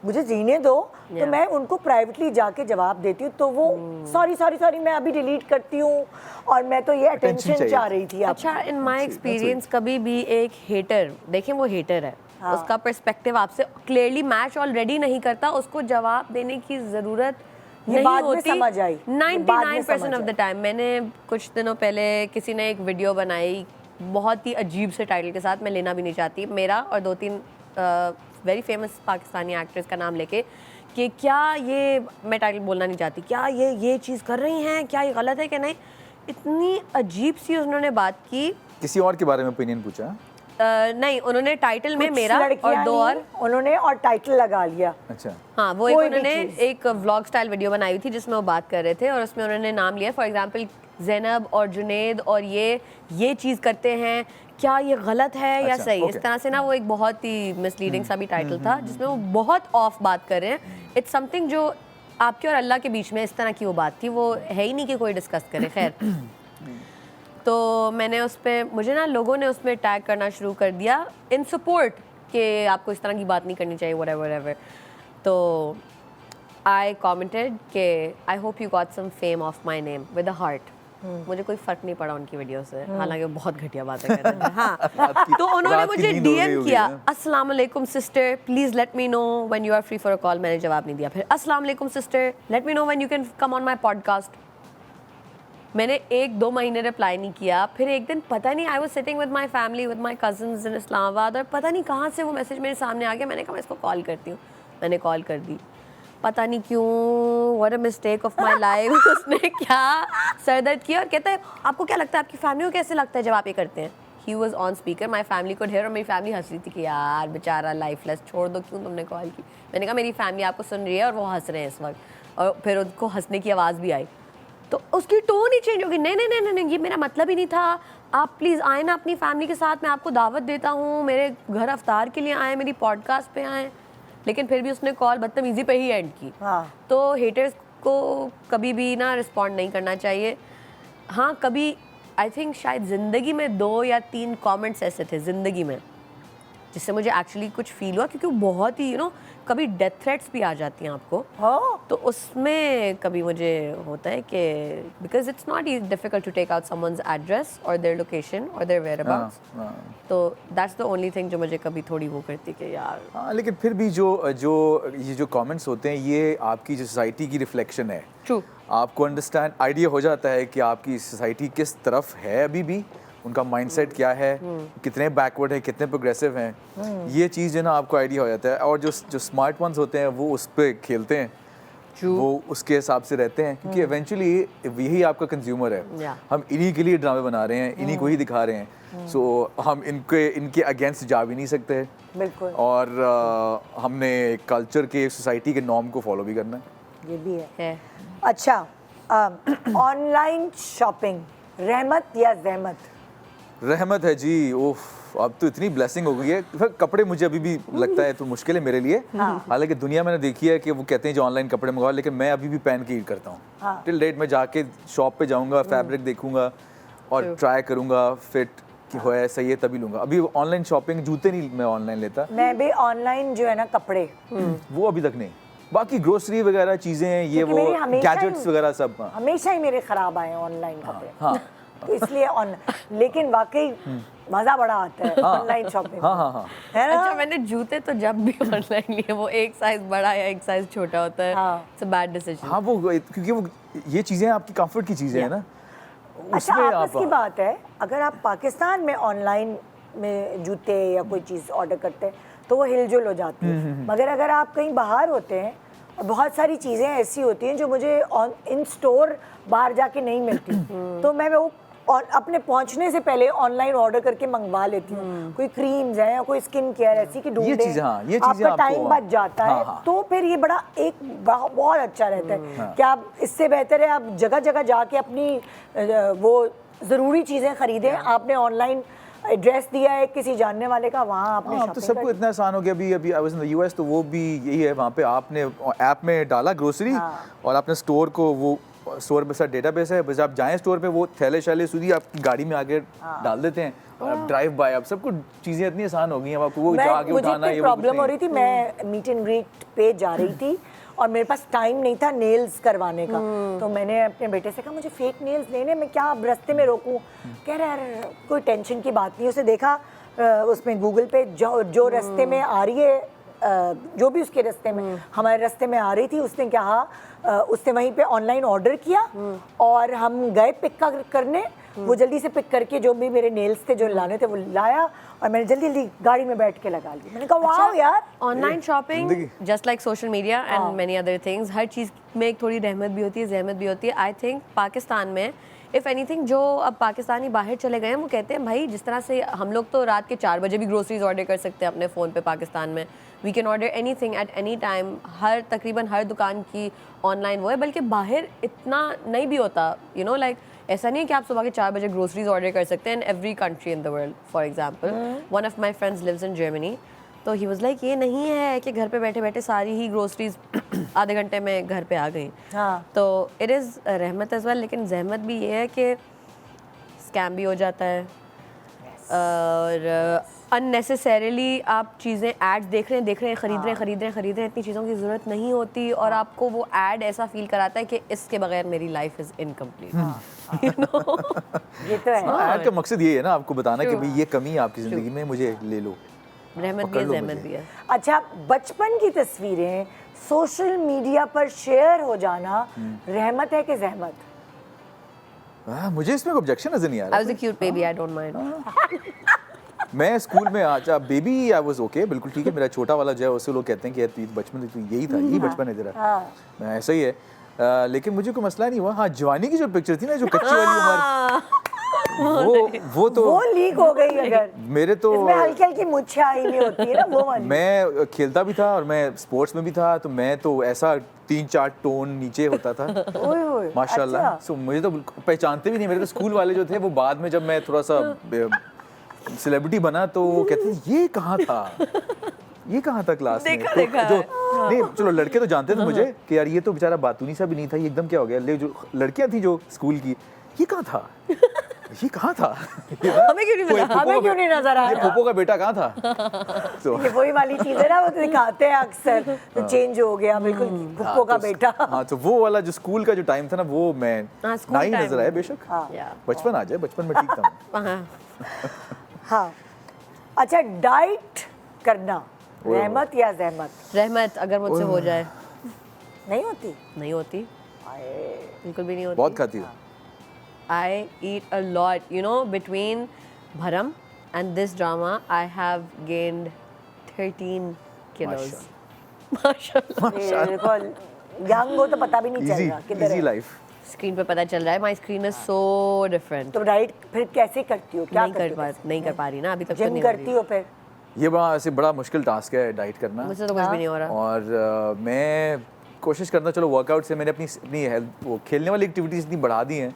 मुझे जीने दो, तो मैं उनको प्राइवेटली जाके जवाब देती हूँ, तो वो सॉरी सॉरी सॉरी मैं अभी डिलीट करती हूँ, और मैं तो ये अटेंशन चाह रही थी। अच्छा, इन माय एक्सपीरियंस कभी भी एक हेटर, देखें वो हेटर है, उसका पर्सपेक्टिव आपसे क्लियरली मैच ऑलरेडी नहीं करता, उसको जवाब देने की ज़रूरत नहीं होती। समझ आई 99% ऑफ द टाइम। मैंने कुछ दिनों पहले किसी ने एक वीडियो बनाई बहुत ही अजीब से टाइटल के साथ, मैं लेना भी नहीं चाहती, मेरा और 2-3 वेरी फेमस पाकिस्तानी एक्ट्रेस का नाम लेके, कि क्या ये, मैं टाइटल बोलना नहीं चाहती, क्या ये चीज़ कर रही हैं, क्या ये गलत है कि नहीं। इतनी अजीब सी उन्होंने बात की। किसी और के बारे में ओपिनियन पूछा? नहीं, उन्होंने टाइटल में मेरा और 2 और उन्होंने और टाइटल लगा लिया। अच्छा, हाँ, वो एक उन्होंने एक व्लॉग स्टाइल वीडियो बनाई हुई थी जिसमें वो बात कर रहे थे, और उसमें उन्होंने नाम लिया फॉर एग्जांपल ज़ैनब और जुनैद, और ये चीज़ करते हैं, क्या ये गलत है या सही। इस तरह से ना वो एक बहुत ही मिसलीडिंग सा भी टाइटल था जिसमें वो बहुत ऑफ बात कर रहे हैं। इट्स समथिंग जो आपके और अल्लाह के बीच में, इस तरह की वो बात थी, वो है ही नहीं कि कोई डिस्कस करे। खैर, तो मैंने उस पर, मुझे ना लोगों ने उसमें टैग करना शुरू कर दिया इन सपोर्ट कि आपको इस तरह की बात नहीं करनी चाहिए, व्हाटएवर। तो आई कमेंटेड कि I hope you got some fame of my name with a heart. मुझे कोई फर्क नहीं पड़ा उनकी वीडियो से, हालांकि वो बहुत घटिया बातें कर रहे थे। हाँ, तो उन्होंने मुझे डीएम किया, अस्सलाम वालेकुम sister, please let me know when you are free for a call. मैंने जवाब नहीं दिया। फिर अस्सलाम वालेकुम sister, let me know when you can come on my podcast. मैंने 1-2 महीने रिप्लाई नहीं किया। फिर एक दिन पता नहीं, I was sitting with my family, with my cousins in Islamabad, और पता नहीं कहाँ से वो मैसेज मेरे सामने आ गया। मैंने कहा मैं इसको कॉल करती हूँ। मैंने कॉल कर दी, पता नहीं क्यों, what a mistake of my life. उसने क्या सरदर्द किया और कहता है आपको क्या लगता है, आपकी फैमिली को कैसे लगता है जब आप ये करते हैं। He was on speaker, my family को हेयर, और मेरी फैमिली हंस रही थी कि यार बेचारा लाइफलेस, छोड़ दो, क्यों तुमने कॉल की। मैंने कहा मेरी फैमिली आपको सुन रही है और वो हंस रहे हैं इस वक्त। और फिर उनको हंसने की आवाज़ भी आई, तो उसकी टोन ही चेंज हो गई। नहीं, ये मेरा मतलब ही नहीं था, आप प्लीज़ आए ना अपनी फैमिली के साथ, मैं आपको दावत देता हूँ, मेरे घर अफ्तार के लिए आए, मेरी पॉडकास्ट पे आए। लेकिन फिर भी उसने कॉल बदतमीज़ी पे ही एंड की। तो हेटर्स को कभी भी ना रिस्पॉन्ड नहीं करना चाहिए। हाँ, कभी आई थिंक शायद ज़िंदगी में 2 या 3 कमेंट्स ऐसे थे ज़िंदगी में जिससे मुझे एक्चुअली कुछ फील हुआ, क्योंकि वो बहुत ही कभी डेथ थ्रेट्स भी आ जाती हैं आपको, तो उसमें कभी मुझे होता है कि because it's not difficult to take out someone's address और देयर लोकेशन और देयर वेयरअबाउट्स, तो दैट्स द ओनली थिंग जो मुझे कभी थोड़ी वो करती कि यार। हाँ, लेकिन फिर भी ये जो कमेंट्स होते हैं ये आपकी जो सोसाइटी की रिफ्लेक्शन है। ट्रू। आपको अंडरस्टैंड आइडिया हो जाता है कि आपकी सोसाइटी किस तरफ है, अभी भी उनका माइंडसेट क्या है, कितने बैकवर्ड है, कितने प्रोग्रेसिव हैं, ये चीज़ जो ना आपको आइडिया हो जाता है। और जो स्मार्ट वंस होते हैं वो उस पर खेलते हैं, वो उसके हिसाब से रहते हैं, क्योंकि इवेंचुअली यही आपका कंज्यूमर है। हम इन्हीं के लिए ड्रामे बना रहे हैं, इन्हीं को ही दिखा रहे हैं, सो हम इनके अगेंस्ट जा भी नहीं सकते। बिल्कुल। और हमने कल्चर के, सोसाइटी के नॉर्म को फॉलो भी करना है। ये भी है। अच्छा, ऑनलाइन शॉपिंग रहमत या जहमत? रहमत है जी। ओफ, अब तो इतनी ब्लेसिंग हो गई है। फिर कपड़े मुझे अभी भी लगता है तो मुश्किल है मेरे लिए। हालांकि दुनिया मैंने देखी है कि वो कहते हैं जो ऑनलाइन कपड़े मंगाओ, लेकिन मैं अभी भी पहन के ईट करता हूँ। टिल डेट मैं जाके शॉप पे जाऊँगा, फैब्रिक देखूंगा और ट्राई करूँगा, फिट कि हो है सही है तभी लूँगा। अभी ऑनलाइन शॉपिंग, जूते नहीं मैं ऑनलाइन लेता। मैं भी ऑनलाइन जो है ना कपड़े, वो अभी तक नहीं। बाकी ग्रोसरी वगैरह चीज़ें ये वो गैजेट्स वगैरह सब हमेशा ही मेरे खराब आए ऑनलाइन कपड़े। तो इसलिए लेकिन वाकई मजा बड़ा आता है ऑनलाइन शॉपिंग। है ना? अच्छा, मैंने जूते तो जब भी ऑनलाइन लिए वो एक साइज बड़ा या एक साइज छोटा होता है। It's a bad decision. हाँ, वो क्योंकि वो ये चीजें आपकी कंफर्ट की चीजें हैं ना। अच्छा, आपस की बात है, अगर आप पाकिस्तान में ऑनलाइन में जूते या कोई चीज़ ऑर्डर करते हैं तो वो हिलजुल हो जाती है, मगर अगर आप कहीं बाहर होते हैं और बहुत सारी चीज़ें ऐसी होती हैं जो मुझे इन स्टोर बाहर जाके नहीं मिलती, तो मैं वो और अपने पहुंचने से पहले ऑनलाइन ऑर्डर करके मंगवा लेती हूँ। कोई क्रीम्स है या कोई स्किन केयर ऐसी कि ढूंढे, आपका टाइम बच जाता है। तो फिर ये बड़ा बहुत अच्छा रहता है कि आप, इससे बेहतर है आप जगह जगह जाके अपनी वो ज़रूरी चीज़ें खरीदें। आपने ऑनलाइन एड्रेस दिया है किसी जानने वाले का, वहाँ आपने शॉपिंग तो सबको इतना आसान हो गया। अभी I was in the US, तो वो भी यही है, वहाँ पे आपने ऐप में डाला ग्रोसरी और आपने स्टोर को, वो स्टोर पे साथ डेटाबेस है, बस आप जाएं स्टोर पे, वो थैले शैले सीधी आपकी गाड़ी में आगे डाल देते हैं और आप ड्राइव बाय। अब सब कुछ चीज़ें इतनी आसान हो गई हैं, आपको वो जाके उठाना है। मुझे प्रॉब्लम हो रही थी, मैं मीट एंड ग्रीट पे जा रही थी और मेरे पास टाइम नहीं था नेल्स करवाने का, तो मैंने अपने बेटे से कहा मुझे फेक नेल्स लेने, मैं क्या अब रास्ते में रोकूं? कह रहा है कोई टेंशन की बात नहीं। उसे देखा उसमें गूगल पे जो रास्ते में आ रही है, जो भी उसके रास्ते में, हमारे रास्ते में आ रही थी, उसने कहा, उसने वहीं पे ऑनलाइन ऑर्डर किया और हम गए पिक करने। वो जल्दी से पिक करके जो भी मेरे नेल्स थे जो लाने थे वो लाया और मैंने जल्दी जल्दी गाड़ी में बैठ के लगा ली। मैंने कहा वाह यार, online shopping just like social media and many other things, हर चीज़ में एक थोड़ी रहमत भी होती है, जहमत भी होती है। आई थिंक पाकिस्तान में इफ़ एनीथिंग, जो अब पाकिस्तानी बाहर चले गए हैं वो कहते हैं भाई जिस तरह से हम लोग तो रात के 4 बजे भी ग्रोसरीज ऑर्डर कर सकते हैं अपने फ़ोन पे, पाकिस्तान में we can order anything at any time. तकरीबन हर दुकान की ऑनलाइन वो है, बल्कि बाहर इतना नहीं भी होता, यू नो, लाइक ऐसा नहीं है कि आप सुबह के 4 बजे ग्रोसरीज ऑर्डर कर सकते हैं in every country in the world. For example one of my friends lives in Germany, तो ही वाज लाइक ये नहीं है कि घर पे बैठे बैठे सारी ही ग्रोसरीज आधे घंटे में घर पे आ गई। तो इट इज़ रहमत एज वेल, लेकिन जहमत भी ये है कि स्कैम भी हो जाता है और अननेसेसरीली आप चीज़ें एड्स देख रहे हैं, खरीद रहे हैं, इतनी चीज़ों की ज़रूरत नहीं होती और आपको वो एड ऐसा फील कराता है कि इसके बगैर मेरी लाइफ इज़ इनकम्प्लीट। ये तो है। ऐड का मकसद ये है ना, आपको बताना कि भाई ये कमी है आपकी ज़िंदगी में, मुझे ले लो। रहमत भी है, जहमत भी है। अच्छा, बचपन की तस्वीरें सोशल मीडिया पर शेयर हो जाना रहमत है कि जहमत? मुझे इसमें कोई ऑब्जेक्शन नजर नहीं आ रहा। I was a cute baby, I don't mind. मैं स्कूल में अच्छा बेबी आई वाज ओके, बिल्कुल ठीक है। मेरा छोटा वाला जो है उससे लोग कहते हैं कि यार बचपन तो यही था, यही बचपन है तेरा। मैं ऐसा ही है, लेकिन मुझे कोई मसला नहीं हुआ। हाँ, जवानी की जो पिक्चर थी ना, जो कच्ची वाली उम्र, वो तो वो लीक हो गई। अगर मेरे तो इसमें हल्की हल्की मुच्छें आई नहीं होती है ना, वो वाली। मैं खेलता भी था और मैं स्पोर्ट्स में भी था, तो मैं तो ऐसा 3-4 टोन नीचे होता था माशाल्लाह। अच्छा। सो मुझे तो पहचानते भी नहीं। मेरे तो स्कूल वाले जो थे वो बाद में जब मैं थोड़ा सा सेलिब्रिटी बना तो वो कहते थे ये कहाँ था, ये कहाँ था क्लास में। तो जो नहीं, चलो लड़के तो जानते थे मुझे कि यार ये तो बेचारा बातूनी सा भी नहीं था, ये एकदम क्या हो गया। जो लड़कियाँ थी जो स्कूल की, ये कहाँ था, ये कहाँ था? हमें क्यों नहीं मिला? हमें क्यों नहीं नजर ये आया? पोपो का बेटा कहाँ था? तो ये वही वाली चीज है ना, वो तो दिखाते हैं अक्सर, तो चेंज हो गया बिल्कुल पुप्पो का बेटा। हाँ, तो वो वाला जो स्कूल का जो टाइम था ना, वो मैं हाँ, स्कूल ना ही टाइम। नजर आया बेशक। Yeah. बचपन आ जाए, बचपन में ठीक था। हाँ। हाँ, अच्छा डाइट करना, रहमत या जहमत? रहमत अगर मुझसे हो जाए। नहीं होती? नहीं होती, बिल्कुल भी नहीं होती। बहुत खाती है। I eat a lot. You know, between Bharam and this drama, I have gained 13 kilos. माशाल्लाह। देखो यंग हो तो पता भी नहीं इजी चलेगा किधर इजी है। लाइफ। स्क्रीन पे पता चल रहा है, my screen is so different. तो डाइट फिर कैसे करती हो, क्या नहीं कर पा रही ना अभी तक। तो जिम नहीं हो करती रही। हो फिर? ये बड़ा मुश्किल टास्क है डाइट करना। मुझसे तो कुछ भी नहीं हो रहा। और मैं कोशिश करता, चलो वर्कआउट से मैंने अपनी हेल्थ, वो खेलने वाली एक्टिविटीज इतनी बढ़ा दी हैं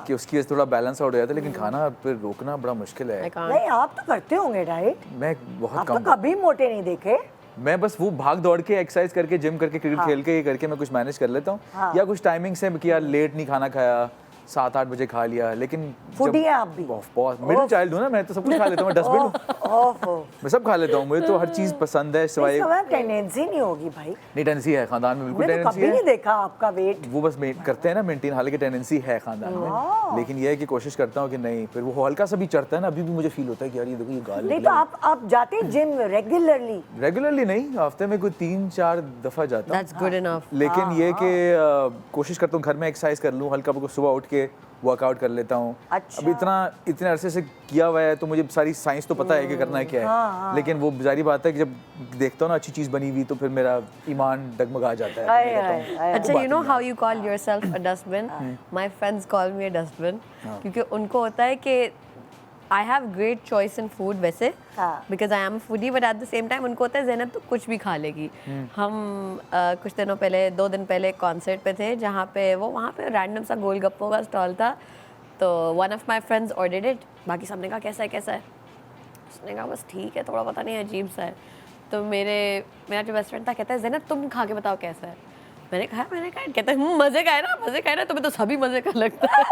कि उसकी वजह से थोड़ा बैलेंस आउट हो जाता है, लेकिन खाना फिर रोकना बड़ा मुश्किल है। नहीं, आप तो करते होंगे डाइट, मैं बहुत आप तो कम। कभी मोटे नहीं देखे। मैं बस वो भाग दौड़ के, एक्सरसाइज करके, जिम करके, क्रिकेट खेल के, ये करके मैं कुछ मैनेज कर लेता हूँ। या कुछ टाइमिंग से कि यार लेट नहीं खाना खाया, 7-8 बजे खा लिया, लेकिन फूडी हैं आप भी? बहुत मिडिल चाइल्ड हूँ ना मैं, तो सब कुछ खा लेता हूँ, मैं डस्टबिन हूँ, मैं सब खा लेता हूँ, मुझे तो हर चीज़ पसंद है सिवाय। टेंडेंसी नहीं होगी भाई? नहीं, टेंडेंसी है खानदान में, बिल्कुल मैंने तो टेंडेंसी कभी है। नहीं देखा आपका वेट। वो बस करते हैं ना मेंटेन, हालांकि टेंडेंसी है खानदान में, लेकिन ये है कि कोशिश करता हूँ कि नहीं, फिर वो हल्का सा भी चढ़ता है ना, अभी भी मुझे फील होता है कि यार ये देखो ये गाल नहीं तो आप जाते हैं जिम रेगुलरली? रेगुलरली नहीं, हफ्ते में कोई 3-4 दफा जाता हूँ। That's good enough. लेकिन ये कि कोशिश करता हूँ घर में एक्सरसाइज कर लूँ, हल्का फुल्का सुबह उठ के वर्कआउट कर लेता हूँ। अच्छा। अभी इतने अरसे से किया हुआ है तो मुझे सारी साइंस तो पता है कि करना है क्या है, लेकिन वो जारी बात है कि जब देखता हूँ ना अच्छी चीज़ बनी हुई तो फिर मेरा ईमान डगमगा जाता है। अच्छा, you know how you call yourself a dustbin? My friends call me a dustbin क्योंकि उनको होता है कि I have great choice in food वैसे, because I am a foodie, but at the same time उनको होता है ज़ैनब तो कुछ भी खा लेगी। हम कुछ दिनों पहले, 2 दिन पहले कॉन्सर्ट पे थे जहाँ पे वहाँ पे रैंडम सा गोलगप्पों का स्टॉल था, तो one of my friends ordered it, बाकी सबने कहा कैसा है, उसने कहा बस ठीक है, थोड़ा पता नहीं अजीब सा है। तो मेरा जो बेस्ट फ्रेंड था कहता है ज़ैनब तुम खा के बताओ कैसा है। मैंने कहा कहता है मज़े का है ना, तुम्हें तो सभी मज़े का लगता है।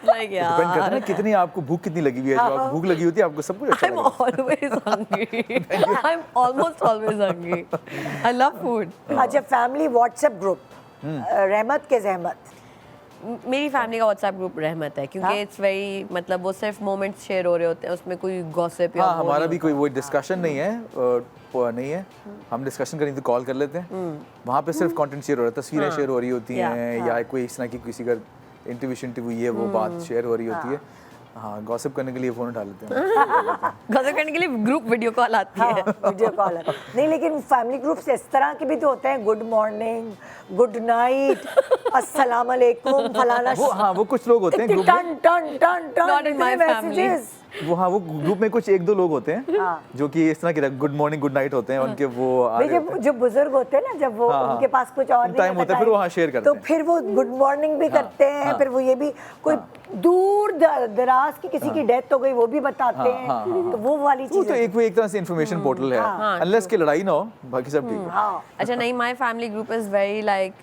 Like, डिपेंड करता है ना कितनी आपको भूख कितनी लगी हुई है, जब आपको भूख लगी होती है आपको सब कुछ अच्छा I'm लगता always hungry. I'm almost always hungry. I love food. अच्छा, फैमिली व्हाट्सएप ग्रुप रहमत के जहमत? मेरी फैमिली का व्हाट्सएप ग्रुप रहमत है क्योंकि इट्स वेरी, मतलब वो सिर्फ मोमेंट्स शेयर हो रहे होते हैं, उसमें कोई गॉसिप या हाँ, हमारा भी कोई वो डिस्कशन नहीं है, हम डिस्कशन करें तो कॉल कर लेते हैं, वहाँ पे सिर्फ कंटेंट शेयर हो रहा है, तस्वीरें शेयर हो रही होती हैं, या कोई इस तरह की किसी का इंटरव्यू ये वो बात शेयर हो रही होती है। हाँ, गॉसिप करने के लिए फ़ोन उठा लेते हैं। गॉसिप करने के लिए ग्रुप वीडियो कॉल आती है। वीडियो कॉल नहीं, लेकिन फैमिली ग्रुप्स इस तरह के भी तो होते हैं, गुड मॉर्निंग, गुड नाइट, अस्सलाम वालेकुम, फलाना। वो कुछ लोग होते हैं ग्रुप में, टन Not in my family. वो ग्रुप में कुछ 1-2 लोग होते हैं जो कि इस तरह के गुड मॉर्निंग गुड नाइट होते हैं, उनके वो जो बुजुर्ग होते हैं ना, जब वो उनके पास कुछ और टाइम होता है फिर वो हाँ शेयर करते तो हैं, फिर वो गुड मॉर्निंग भी करते हैं, फिर वो ये भी कोई दूर दराज की किसी की डेथ हो गई वो भी बताते हैं, तो वो वाली वो चीज तो एक तरह से इन्फॉर्मेशन पोर्टल है, अनलेस कि लड़ाई ना हो, बाकी सब ठीक है। अच्छा नहीं, my family group is very like,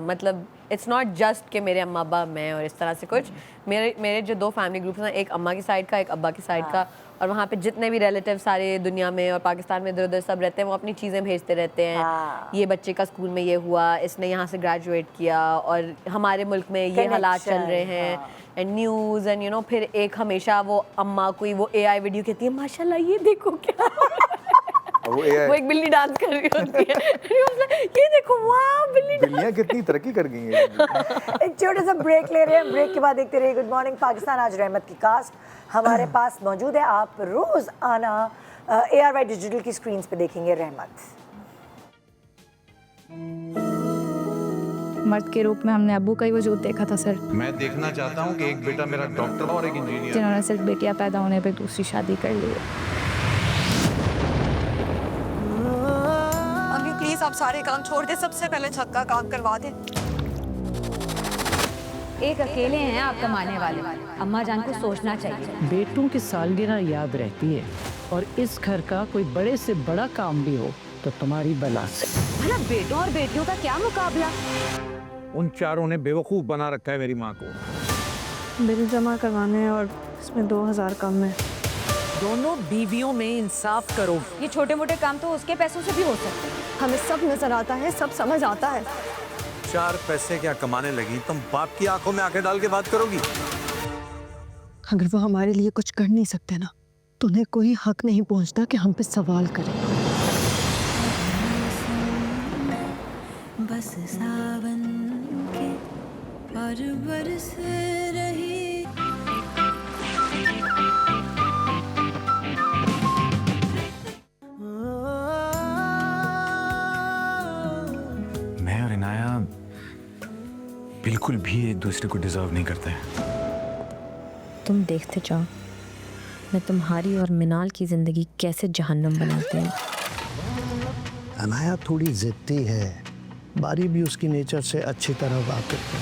मतलब इट्स नॉट जस्ट कि मेरे अम्मा अब्बा मैं और इस तरह से कुछ, मेरे जो 2 फैमिली ग्रुप्स हैं, एक अम्मा की साइड का, एक अब्बा की साइड का, और वहाँ पे जितने भी रिलेटिव सारे दुनिया में और पाकिस्तान में इधर उधर सब रहते हैं, वो अपनी चीज़ें भेजते रहते हैं। ये बच्चे का स्कूल में ये हुआ, इसने यहाँ से ग्रेजुएट किया, और हमारे मुल्क में ये हालात चल रहे हैं, and news and you know. फिर एक हमेशा वो अम्मा कोई वो AI वीडियो कहती है, माशाल्लाह ये देखो क्या वो एक बिल्ली डांस कर रही होती है, ये देखो वाह बिल्लियाँ कितनी तरक्की कर गई हैं। एक छोटा सा ब्रेक ले रहे हैं, ब्रेक के बाद देखते रहिए गुड मॉर्निंग पाकिस्तान। आज रहमत की कास्ट हमारे पास मौजूद है, आप रोज आना ARY डिजिटल की स्क्रीन्स पे देखेंगे रहमत। मर्द के रूप में हमने अब्बू का ही वजूद देखा था सर, मैं देखना चाहता हूँ कि एक बेटा मेरा डॉक्टर और एक इंजीनियर, जिन्होंने सिर्फ बेटियां पैदा होने पे दूसरी शादी कर ली। अम्मी प्लीज आप सारे काम छोड़ दे, सबसे पहले छत का काम करवा दे। एक अकेले हैं आप कमाने वाले, अम्मा जान को सोचना चाहिए। बेटों की सालगिरह याद रहती है, और इस घर का कोई बड़े से बड़ा काम भी हो तो तुम्हारी बला से। भला बेटों और बेटियों का क्या मुकाबला? उन चारों ने बेवकूफ़ बना रखा है मेरी माँ को। बिल जमा करवाने और इसमें 2000 कम है। दोनों बीवियों में इंसाफ करो। ये छोटे मोटे काम तो उसके पैसों से भी हो सकते हैं। हमें सब नजर आता है, सब समझ आता है। 4 पैसे क्या कमाने लगी, तुम बाप की आंखों में आंखें डाल के बात करोगी? अगर वो हमारे लिए कुछ कर नहीं सकते ना, तो उन्हें कोई हक नहीं पहुंचता कि हम पे सवाल करें। बस सावन के और बरस रही। मैं और इनाया बिल्कुल भी एक दूसरे को डिजर्व नहीं करते हैं। तुम देखते जाओ मैं तुम्हारी और मिनाल की जिंदगी कैसे जहन्नम बनाती हूँ। अनाया थोड़ी जिद्दी है, बारी भी उसकी नेचर से अच्छी तरह वाकिफ है।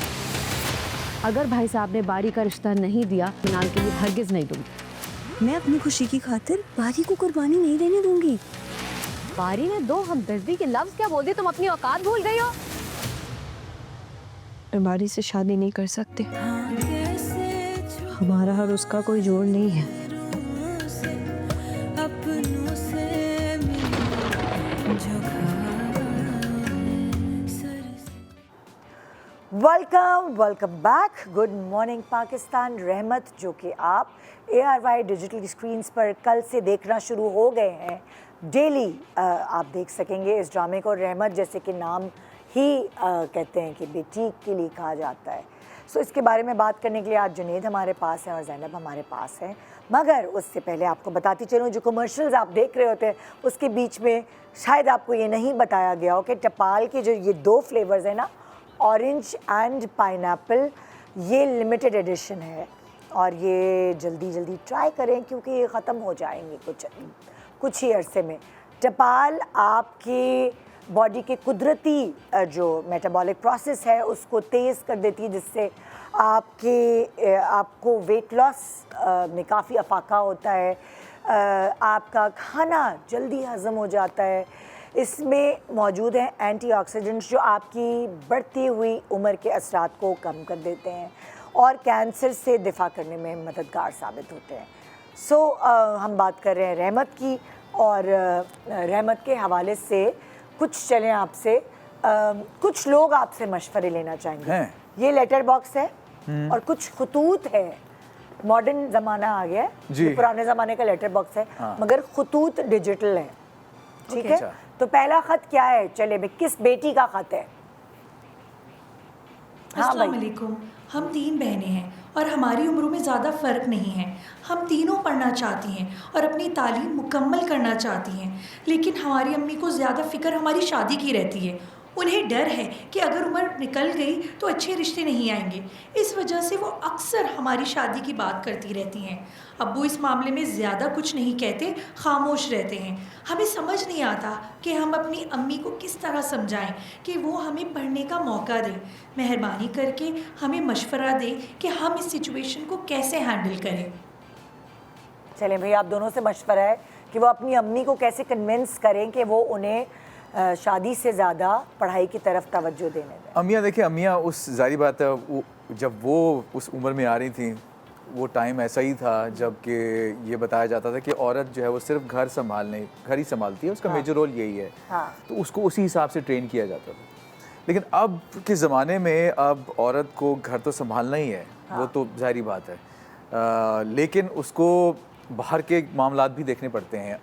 अगर भाई साहब ने बारी का रिश्ता नहीं दिया, मिनाल के लिए हरगिज नहीं दूंगी। मैं अपनी खुशी की खातिर बारी को कुर्बानी नहीं देने दूंगी। बारी ने 2 हमदर्दी के लफ्ज क्या बोल दिए, तुम अपनी औकात भूल गई हो। मैं बारी से शादी नहीं कर सकते। हमारा और उसका कोई जोड़ नहीं है। Welcome back. Good morning Pakistan. रहमत, जो कि आप ARY डिजिटल स्क्रीन्स पर कल से देखना शुरू हो गए हैं, डेली आप देख सकेंगे इस ड्रामे को। रहमत जैसे कि नाम ही कहते हैं कि बेटी के लिए कहा जाता है। सो इसके बारे में बात करने के लिए आज जुनेद हमारे पास हैं और ज़ैनब हमारे पास हैं। मगर उससे पहले आपको बताती चलूँ, जो कमर्शियल्स आप देख रहे होते हैं उसके बीच में शायद आपको ये नहीं बताया गया हो कि टपाल के जो ये 2 फ्लेवर्स हैं ना, ऑरेंज एंड पाइनएप्पल, ये लिमिटेड एडिशन है और ये जल्दी ट्राई करें क्योंकि ये ख़त्म हो जाएंगे कुछ ही अरसे में। टपाल आपकी बॉडी के कुदरती जो मेटाबॉलिक प्रोसेस है उसको तेज़ कर देती है, जिससे आपको वेट लॉस में काफ़ी अफाका होता है। आपका खाना जल्दी हज़म हो जाता है। इसमें मौजूद हैं एंटीऑक्सीडेंट्स जो आपकी बढ़ती हुई उम्र के असरात को कम कर देते हैं और कैंसर से दिफा करने में मददगार साबित होते हैं। सो हम बात कर रहे हैं रहमत की, और रहमत के हवाले से कुछ चलें आपसे, कुछ लोग आपसे मशवरे लेना चाहेंगे। ये लेटर बॉक्स है और कुछ खतूत है। मॉडर्न ज़माना आ गया है, ये पुराने ज़माने का लेटर बॉक्स है। मगर खतूत डिजिटल है, ठीक है। तो पहला ख़त क्या है, चले भाई, किस बेटी का ख़त है? अस्सलाम वालेकुम। हम 3 बहनें हैं और हमारी उम्रों में ज़्यादा फ़र्क नहीं है। हम तीनों पढ़ना चाहती हैं और अपनी तालीम मुकम्मल करना चाहती हैं, लेकिन हमारी अम्मी को ज़्यादा फ़िक्र हमारी शादी की रहती है। उन्हें डर है कि अगर उम्र निकल गई तो अच्छे रिश्ते नहीं आएंगे। इस वजह से वो अक्सर हमारी शादी की बात करती रहती हैं। अब्बू इस मामले में ज़्यादा कुछ नहीं कहते, खामोश रहते हैं। हमें समझ नहीं आता कि हम अपनी अम्मी को किस तरह समझाएं कि वो हमें पढ़ने का मौका दें। मेहरबानी करके हमें मशवरा दें कि हम इस सिचुएशन को कैसे हैंडल करें। चलें भाई, आप दोनों से मशवरा है कि वो अपनी अम्मी को कैसे कन्विंस करें कि वो उन्हें शादी से ज़्यादा पढ़ाई की तरफ तवज्जो देने दें। अम्मियाँ, देखिए अम्मियाँ, उस जारी बात है, जब वो उस उम्र में आ रही थी, वो टाइम ऐसा ही था जब कि ये बताया जाता था कि औरत जो है वो सिर्फ घर ही संभालती है, उसका मेजर रोल यही है। तो उसको उसी हिसाब से ट्रेन किया जाता था। लेकिन अब के ज़माने में अब औरत को घर तो संभालना ही है, वो तो जाहिर बात है, लेकिन उसको बाहर के मामलात भी देखने पड़ते हैं।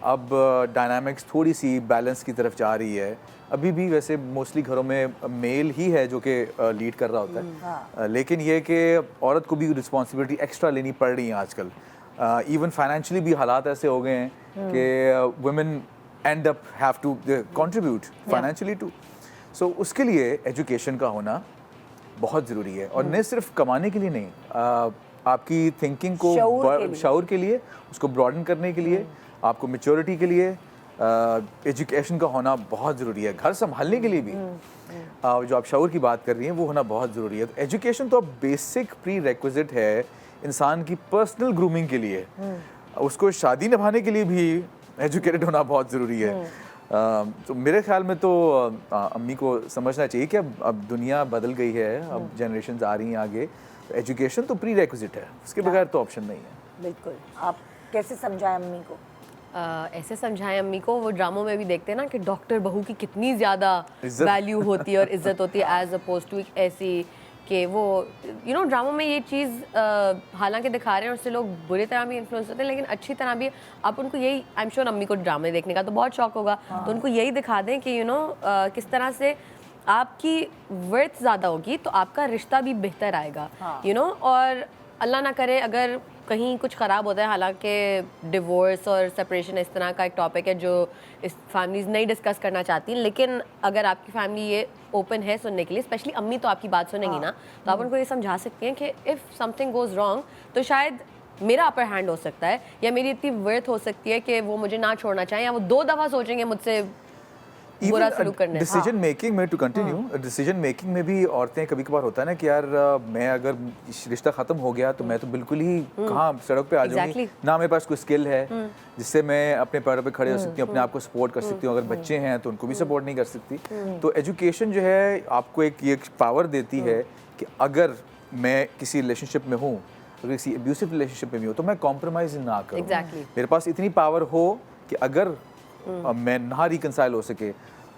अब डायनामिक्स थोड़ी सी बैलेंस की तरफ जा रही है। अभी भी वैसे मोस्टली घरों में मेल ही है जो कि लीड कर रहा होता है, लेकिन ये कि औरत को भी रिस्पॉन्सिबिलिटी एक्स्ट्रा लेनी पड़ रही है आजकल। इवन फाइनेंशियली भी हालात ऐसे हो गए हैं कि women end up have to contribute financially too. So उसके लिए एजुकेशन का होना बहुत ज़रूरी है, और न सिर्फ कमाने के लिए नहीं, आपकी थिंकिंग को शऊर के लिए, उसको ब्रॉडन करने के लिए, आपको मैच्योरिटी के लिए एजुकेशन का होना बहुत ज़रूरी है। घर संभालने के लिए भी जो आप शऊर की बात कर रही हैं वो होना बहुत ज़रूरी है। तो एजुकेशन तो बेसिक प्री रिक्विजिट है इंसान की पर्सनल ग्रूमिंग के लिए। उसको शादी निभाने के लिए भी एजुकेटेड होना बहुत ज़रूरी है। तो मेरे ख्याल में तो अम्मी को समझना चाहिए कि अब दुनिया बदल गई है, अब जनरेशन आ रही हैं आगे। एजुकेशन तो प्री रेक्विजिट है, उसके बगैर तो ऑप्शन नहीं है। बिल्कुल। आप कैसे समझाएं अम्मी को? ऐसे समझाएं अम्मी को, वो ड्रामों में भी देखते हैं ना कि डॉक्टर बहू की कितनी ज़्यादा वैल्यू होती है और इज्जत होती है एज अपोज टू ऐसी कि वो ड्रामों में ये चीज़ हालांकि दिखा रहे हैं और उससे लोग बुरी तरह भी इन्फ्लुएंस होते हैं, लेकिन अच्छी तरह भी आप उनको यही, आई एम श्योर अम्मी को ड्रामे देखने का तो बहुत शौक होगा, तो उनको यही दिखा दें कि किस तरह से आपकी वर्थ ज़्यादा होगी तो आपका रिश्ता भी बेहतर आएगा, और अल्लाह ना करे अगर कहीं कुछ ख़राब होता है, हालांकि डिवोर्स और सेपरेशन इस तरह का एक टॉपिक है जो इस फैमिलीज़ नहीं डिस्कस करना चाहती, लेकिन अगर आपकी फैमिली ये ओपन है सुनने के लिए, स्पेशली अम्मी तो आपकी बात सुनेंगी ना, तो आप उनको ये समझा सकती हैं कि इफ़ समथिंग गोज़ रॉन्ग तो शायद मेरा अपर हैंड हो सकता है या मेरी इतनी वर्थ हो सकती है कि वो मुझे ना छोड़ना चाहें, या वो 2 दफ़ा सोचेंगे मुझसे बुरा सलूक करने। डिसीजन मेकिंग में, टू कंटिन्यू, डिसीजन मेकिंग में भी औरतें कभी कभार होता है ना कि यार मैं अगर रिश्ता ख़त्म हो गया तो मैं तो बिल्कुल ही कहाँ सड़क पे आ जाऊंगी, ना मेरे पास कोई स्किल है जिससे मैं अपने पैरों पे खड़े हो सकती हूँ, अपने आप को सपोर्ट कर सकती हूँ, अगर बच्चे हैं तो उनको भी सपोर्ट नहीं कर सकती। तो एजुकेशन जो है आपको एक पावर देती है कि अगर मैं किसी रिलेशनशिप में हूँ, अगर किसी अब्यूसिव रिलेशनशिप में भी हूँ तो मैं कॉम्प्रोमाइज़ ना करूँ। मेरे पास इतनी पावर हो कि अगर मैं ना रिकंसाइल हो सके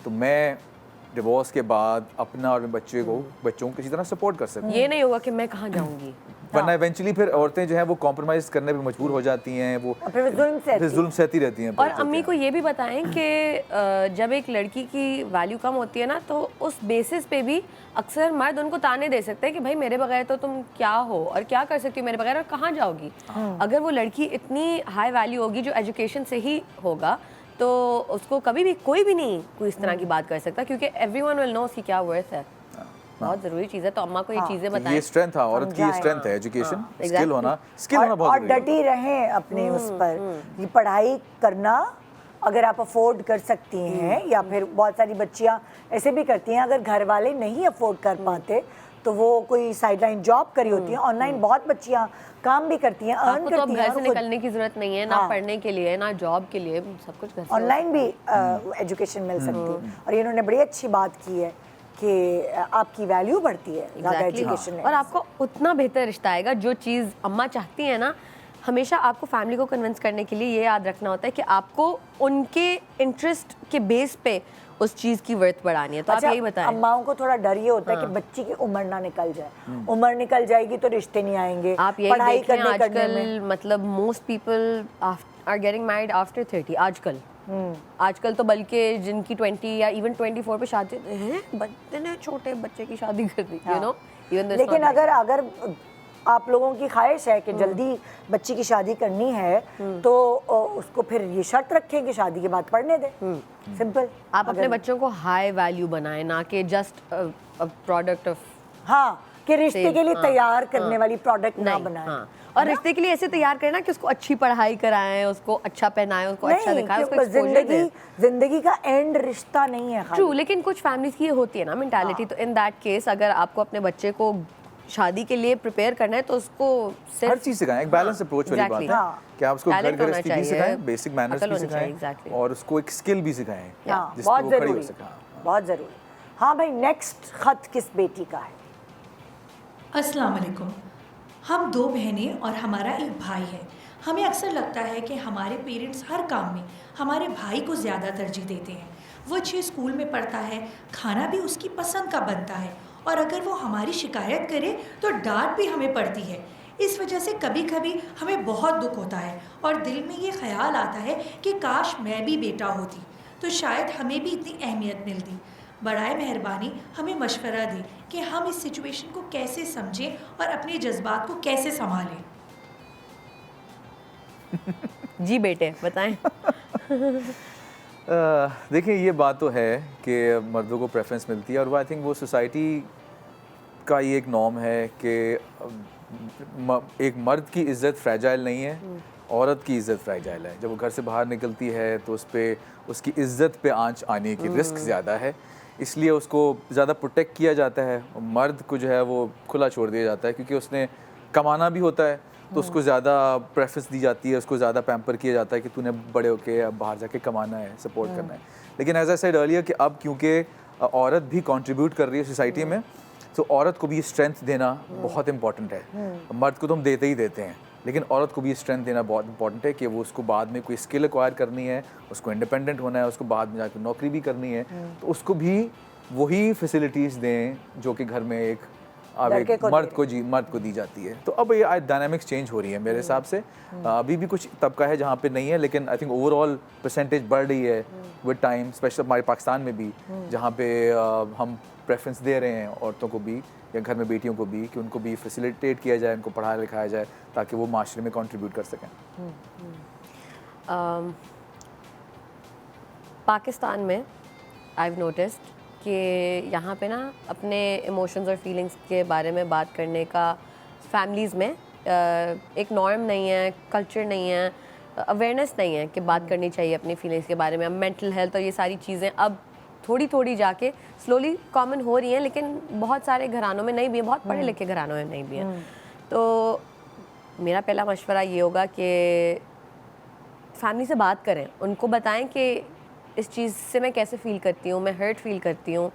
तो मैं डिवोर्स के बाद अपना और बच्चों को किसी तरह सपोर्ट कर सकूं। ये नहीं होगा कि मैं कहाँ जाऊंगी, वरना इवेंचुअली फिर औरतें जो हैं वो कॉम्प्रोमाइज़ करने पे मजबूर हो जाती हैं, वो फिर जुल्म सहती रहती हैं। और अम्मी को ये भी बताएं कि जब एक लड़की की वैल्यू कम होती है ना, तो उस बेसिस पे भी अक्सर मर्द उनको ताने दे सकते हैं कि भाई मेरे बगैर तो तुम क्या हो और क्या कर सकती हो मेरे बगैर और कहाँ जाओगी। अगर वो लड़की इतनी हाई वैल्यू होगी जो एजुकेशन से ही होगा तो उसको कभी भी कोई भी नहीं कोई इस तरह की बात कर सकता, क्योंकि एवरीवन विल नो उसकी क्या वर्थ है। बहुत ज़रूरी चीज़ है, तो अम्मा को ये चीज़ें बताएं। ये स्ट्रेंथ है, औरत की स्ट्रेंथ है एजुकेशन, स्किल होना बहुत और डटी रहें अपने उस पर। ये पढ़ाई करना अगर आप अफोर्ड कर सकती हैं, या फिर बहुत सारी बच्चियां ऐसे भी करती हैं अगर घर वाले नहीं अफोर्ड कर पाते तो वो कोई साइडलाइन जॉब करी होती है। ऑनलाइन बहुत बच्चियां काम भी करती हैं, अर्न करती हैं। आपको तो घर से निकलने की जरूरत नहीं है, ना पढ़ने के लिए ना जॉब के लिए, सब कुछ घर से ऑनलाइन भी एजुकेशन मिल सकती है। और इन्होंने बड़ी अच्छी बात की है कि आपकी वैल्यू बढ़ती है ज़्यादा एजुकेशन में, और आपको उतना बेहतर रिश्ता आएगा। जो चीज़ अम्मा चाहती है ना, हमेशा आपको फैमिली को कन्विंस करने के लिए ये याद रखना होता है कि आपको उनके इंटरेस्ट के बेस पे उस चीज़ की वर्थ बढ़ानी है। तो आप यही बताएं। अम्माओं को थोड़ा डर ये होता है कि बच्ची की उम्र ना निकल जाए, उम्र निकल जाएगी तो रिश्ते नहीं आएंगे। आप यही पढ़ाई देखें करने आजकल, मतलब most people are getting married after 30 आजकल तो बल्कि जिनकी 20 या इवन 24 पे शादी हैं, बच्चे ने छोटे बच्चे की शादी कर दी, यू नो। लेकिन अगर आप लोगों की ख्वाहिश है कि जल्दी बच्ची की शादी करनी है तो उसको फिर ये शर्त रखें कि शादी के बाद पढ़ने दें। सिंपल। आप अपने बच्चों को हाई वैल्यू बनाएं, ना कि जस्ट अ प्रोडक्ट ऑफ, कि रिश्ते के लिए तैयार करने वाली प्रोडक्ट ना बनाएं। और रिश्ते के लिए ऐसे तैयार करना कि उसको अच्छी पढ़ाई कराएं, उसको अच्छा पहनाएं, उसको अच्छा दिखाएं, उसको एक्सपोजर दें। जिंदगी का एंड रिश्ता नहीं है ट्रू, लेकिन कुछ फैमिलीज की ये होती है ना मेंटालिटी। तो इन दैट केस अगर आपको अपने बच्चे को शादी के लिए प्रिपेयर करना है तो उसको हर चीज सिखाएं, एक बैलेंस अप्रोच वाली बात है कि आप उसको घर गृहस्थी भी सिखाएं, बेसिक मैनर्स भी सिखाएं, और उसको एक स्किल भी सिखाएं जिससे वो खड़ी हो सके। बहुत जरूरी। हाँ भाई, नेक्स्ट खत किस बेटी का है? अस्सलाम वालेकुम। हम 2 बहनें और हमारा एक भाई है। हमें अक्सर लगता है कि हमारे पेरेंट्स हर काम में हमारे भाई को ज़्यादा तरजीह देते हैं। वो अच्छे स्कूल में पढ़ता है, खाना भी उसकी पसंद का बनता है, और अगर वो हमारी शिकायत करे तो डांट भी हमें पड़ती है। इस वजह से कभी कभी हमें बहुत दुख होता है और दिल में ये ख्याल आता है कि काश मैं भी बेटा होती तो शायद हमें भी इतनी अहमियत मिलती। बराए मेहरबानी हमें मशवरा दें कि हम इस सिचुएशन को कैसे समझें और अपने जज्बात को कैसे संभालें। जी बेटे बताएं। देखिए, ये बात तो है कि मर्दों को प्रेफरेंस मिलती है, और वो आई थिंक वो सोसाइटी का ये एक नॉर्म है कि एक मर्द की इज़्ज़त फ्रैजाइल नहीं है, औरत की इज़्ज़त फ्रैजाइल है। जब वो घर से बाहर निकलती है तो उस पर उसकी इज़्ज़त पे आंच आने की रिस्क ज़्यादा है, इसलिए उसको ज़्यादा प्रोटेक्ट किया जाता है। मर्द को जो है वो खुला छोड़ दिया जाता है, क्योंकि उसने कमाना भी होता है तो उसको ज़्यादा प्रेफरेंस दी जाती है, उसको ज़्यादा पैम्पर किया जाता है कि तूने बड़े होके अब बाहर जाके कमाना है, सपोर्ट करना है। लेकिन एज आई सेड अर्लियर कि अब क्योंकि औरत भी कंट्रीब्यूट कर रही है सोसाइटी में, तो औरत को भी स्ट्रेंथ देना बहुत इंपॉर्टेंट है। मर्द को तो हम देते ही देते हैं, लेकिन औरत को भी स्ट्रेंथ देना बहुत इंपॉर्टेंट है कि वो उसको बाद में कोई स्किल एक्वायर करनी है, उसको इंडिपेंडेंट होना है, उसको बाद में जाकर नौकरी भी करनी है, तो उसको भी वही फैसिलिटीज़ दें जो कि घर में एक मर्द को दी जाती है। तो अब ये डायनामिक्स चेंज हो रही है मेरे हिसाब से। अभी भी कुछ तबका है जहाँ पे नहीं है, लेकिन आई थिंक ओवरऑल परसेंटेज बढ़ रही है विद टाइम, स्पेशली हमारे पाकिस्तान में भी, जहाँ पे हम प्रेफरेंस दे रहे हैं औरतों को भी या घर में बेटियों को भी कि उनको भी फैसिलिटेट किया जाए, उनको पढ़ाया लिखाया जाए ताकि वो माशरे में कंट्रीब्यूट कर सकें। पाकिस्तान में आई हैव नोटिस्ड कि यहाँ पे ना अपने इमोशंस और फीलिंग्स के बारे में बात करने का फैमिलीज़ में एक नॉर्म नहीं है, कल्चर नहीं है, अवेयरनेस नहीं है कि बात करनी चाहिए अपनी फीलिंग्स के बारे में। मेंटल हेल्थ और ये सारी चीज़ें अब थोड़ी थोड़ी जाके स्लोली कॉमन हो रही हैं, लेकिन बहुत सारे घरानों में नहीं भी हैं, बहुत पढ़े लिखे घरानों में नहीं भी हैं। तो मेरा पहला मशवरा ये होगा कि फैमिली से बात करें, उनको बताएं कि इस चीज़ से मैं कैसे फ़ील करती हूँ, मैं हर्ट फील करती हूँ,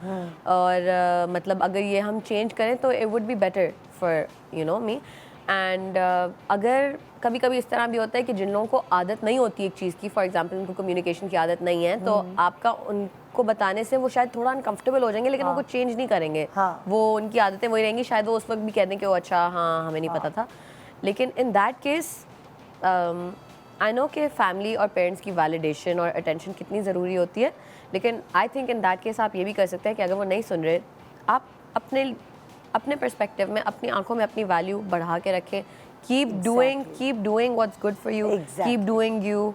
और मतलब अगर ये हम चेंज करें तो it would be better for you know me. And अगर कभी कभी इस तरह भी होता है कि जिन लोगों को आदत नहीं होती एक चीज़ की, फॉर एग्जांपल उनको कम्युनिकेशन की आदत नहीं है, तो आपका उनको बताने से वो शायद थोड़ा अनकंफर्टेबल हो जाएंगे, लेकिन उनको चेंज नहीं करेंगे। वो उनकी आदतें वही रहेंगी, शायद वो उस वक्त भी कह दें कि वो अच्छा हाँ हमें नहीं पता था। लेकिन इन दैट केस आई नो कि फैमिली और पेरेंट्स की वैलिडेशन और अटेंशन कितनी ज़रूरी होती है, लेकिन I think in that case आप ये भी कर सकते हैं कि अगर वो नहीं सुन रहे, आप अपने पर्सपेक्टिव में, अपनी आंखों में अपनी वैल्यू बढ़ा के रखें। Keep doing what's good for you, keep doing you,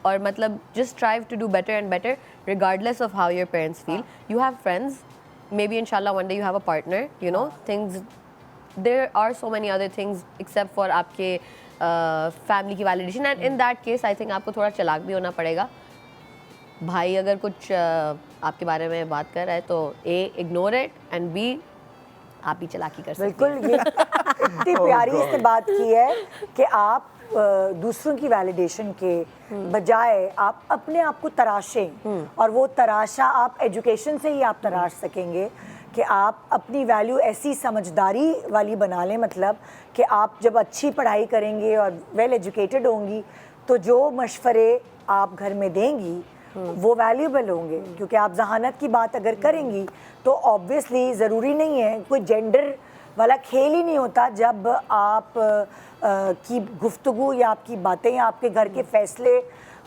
और मतलब just thrive to do better and better regardless of how your parents feel. You have friends, maybe इंशाल्लाह one day you have a partner, you know things, there are so many other things except for आपके family की validation. And in that case I think आपको थोड़ा चालाक भी होना पड़ेगा। भाई अगर कुछ आपके बारे में बात कर रहा है तो ए इग्नोर इट, एंड बी आप भी चालाकी कर सकते हैं। बिल्कुल, ये इतनी प्यारी इसने बात की है कि आप दूसरों की वैलिडेशन के बजाय आप अपने आप को तराशें, और वो तराशा आप एजुकेशन से ही आप तराश सकेंगे कि आप अपनी वैल्यू ऐसी समझदारी वाली बना लें, मतलब कि आप जब अच्छी पढ़ाई करेंगे और वेल एजुकेटेड होंगी तो जो मशवरे आप घर में देंगी वो वैल्यूबल होंगे, क्योंकि आप जहानत की बात अगर करेंगी तो ऑब्वियसली ज़रूरी नहीं है, कोई जेंडर वाला खेल ही नहीं होता जब आप की गुफ्तगू या आपकी बातें या आपके घर के फैसले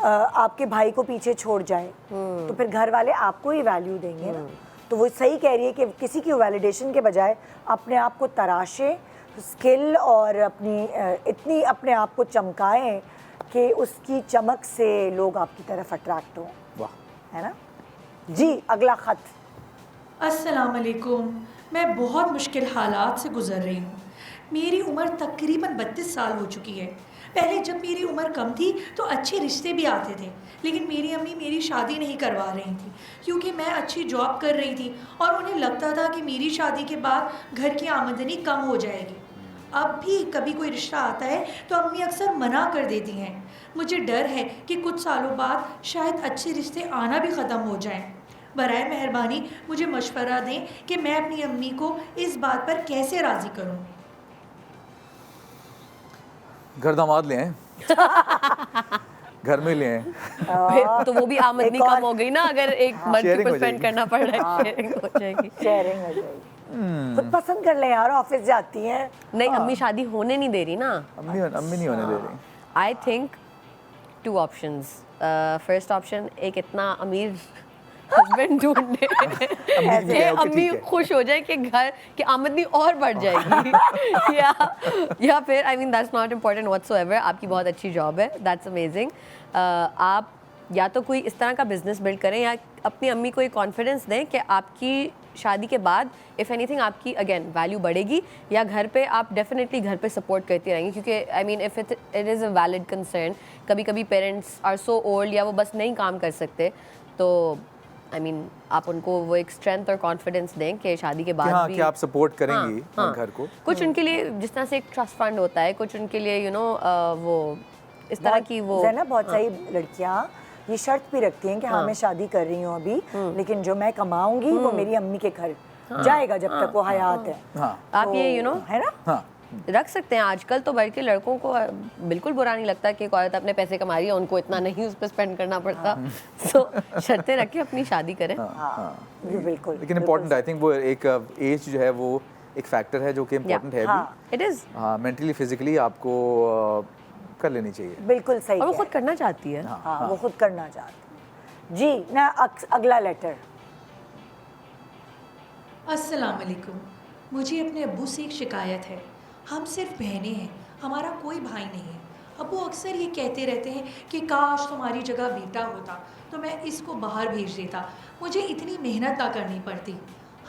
आपके भाई को पीछे छोड़ जाएं, तो फिर घर वाले आपको ही वैल्यू देंगे ना। तो वो सही कह रही है कि किसी की वैलिडेशन के बजाय अपने आप को तराशें, स्किल और अपनी इतनी अपने आप को चमकाएं कि उसकी चमक से लोग आपकी तरफ अट्रैक्ट हों। वाह, है ना जी। अगला ख़त। अस्सलाम वालेकुम। मैं बहुत मुश्किल हालात से गुज़र रही हूँ। मेरी उम्र तकरीबन 32 साल हो चुकी है। पहले जब मेरी उम्र कम थी तो अच्छे रिश्ते भी आते थे, लेकिन मेरी अम्मी मेरी शादी नहीं करवा रही थी क्योंकि मैं अच्छी जॉब कर रही थी और उन्हें लगता था कि मेरी शादी के बाद घर की आमदनी कम हो जाएगी। अब भी कभी कोई रिश्ता आता है तो अम्मी अक्सर मना कर देती हैं। मुझे डर है कि कुछ सालों बाद शायद अच्छे रिश्ते आना भी ख़त्म हो जाएं। बराए मेहरबानी मुझे मशवरा दें कि मैं अपनी अम्मी को इस बात पर कैसे राज़ी करूं। घर दामाद ले आए घर में ले आए फिर तो वो भी आमदनी कम हो गई ना, अगर एक मल्टीपल स्पेंड करना पड़ रहा है, शेयरिंग हो जाएगी। शेयरिंग हो जाएगी। खुद पसंद कर ले यार, ऑफिस जाती हैं। नहीं, अम्मी शादी होने नहीं दे रही ना। अम्मी नहीं होने दे रही। I think 2 options. First option, एक इतना अमीर हस्बैंड ढूंढे कि अम्मी खुश हो जाए कि घर की आमदनी और बढ़ जाएगी या फिर I mean that's not important whatsoever, आपकी बहुत अच्छी जॉब है, दैट्स अमेजिंग। आप या तो कोई इस तरह का बिजनेस बिल्ड करें या अपनी अम्मी को ये कॉन्फिडेंस दें कि आपकी शादी के बाद इफ़ एनीथिंग आपकी अगेन वैल्यू बढ़ेगी, या घर पे आप डेफिनेटली घर पे सपोर्ट करती रहेंगी, क्योंकि I mean if it is a valid concern. कभी कभी पेरेंट्स आर सो ओल्ड या वो बस नहीं काम कर सकते, तो आई मीन आप उनको वो एक स्ट्रेंथ और कॉन्फिडेंस दें कि शादी के बाद भी कि आप सपोर्ट करेंगी घर को। कुछ उनके लिए जिस तरह से एक ट्रस्ट फंड होता है, कुछ उनके लिए यू नो वो इस तरह की वो है ना, बहुत सारी लड़कियां ये शर्त भी रखती हैं कि हाँ मैं शादी कर रही हूँ अभी, लेकिन जो मैं कमाऊंगी वो मेरी अम्मी के घर जाएगा जब तक वो हयात है। हाँ आप ये यू नो है ना, हाँ रख सकते हैं। आजकल तो बल्कि लड़कों को बिल्कुल बुरा नहीं लगता कि एक औरत अपने पैसे कमा रही है, उनको इतना नहीं उस पर स्पेंड करना पड़ता। तो शर्तें रख के अपनी शादी करें। बिल्कुल। लेकिन इम्पोर्टेंट आई थिंक वो एक एज जो है वो एक फैक्टर है जो कि इम्पोर्टेंट है भी। इट इज मेंटली फिजिकली आपको कर लेनी चाहिए। बिल्कुल सही। और वो खुद करना चाहती है। हाँ वो खुद करना चाहती है। जी ना, अगला लेटर। अस्सलाम वालेकुम। मुझे अपने अब्बू से एक शिकायत है। हम सिर्फ बहनें हैं, हमारा कोई भाई नहीं है। अब्बू अक्सर ये कहते रहते हैं कि काश तुम्हारी जगह बेटा होता तो मैं इसको बाहर भेज देता, मुझे इतनी मेहनत ना करनी पड़ती।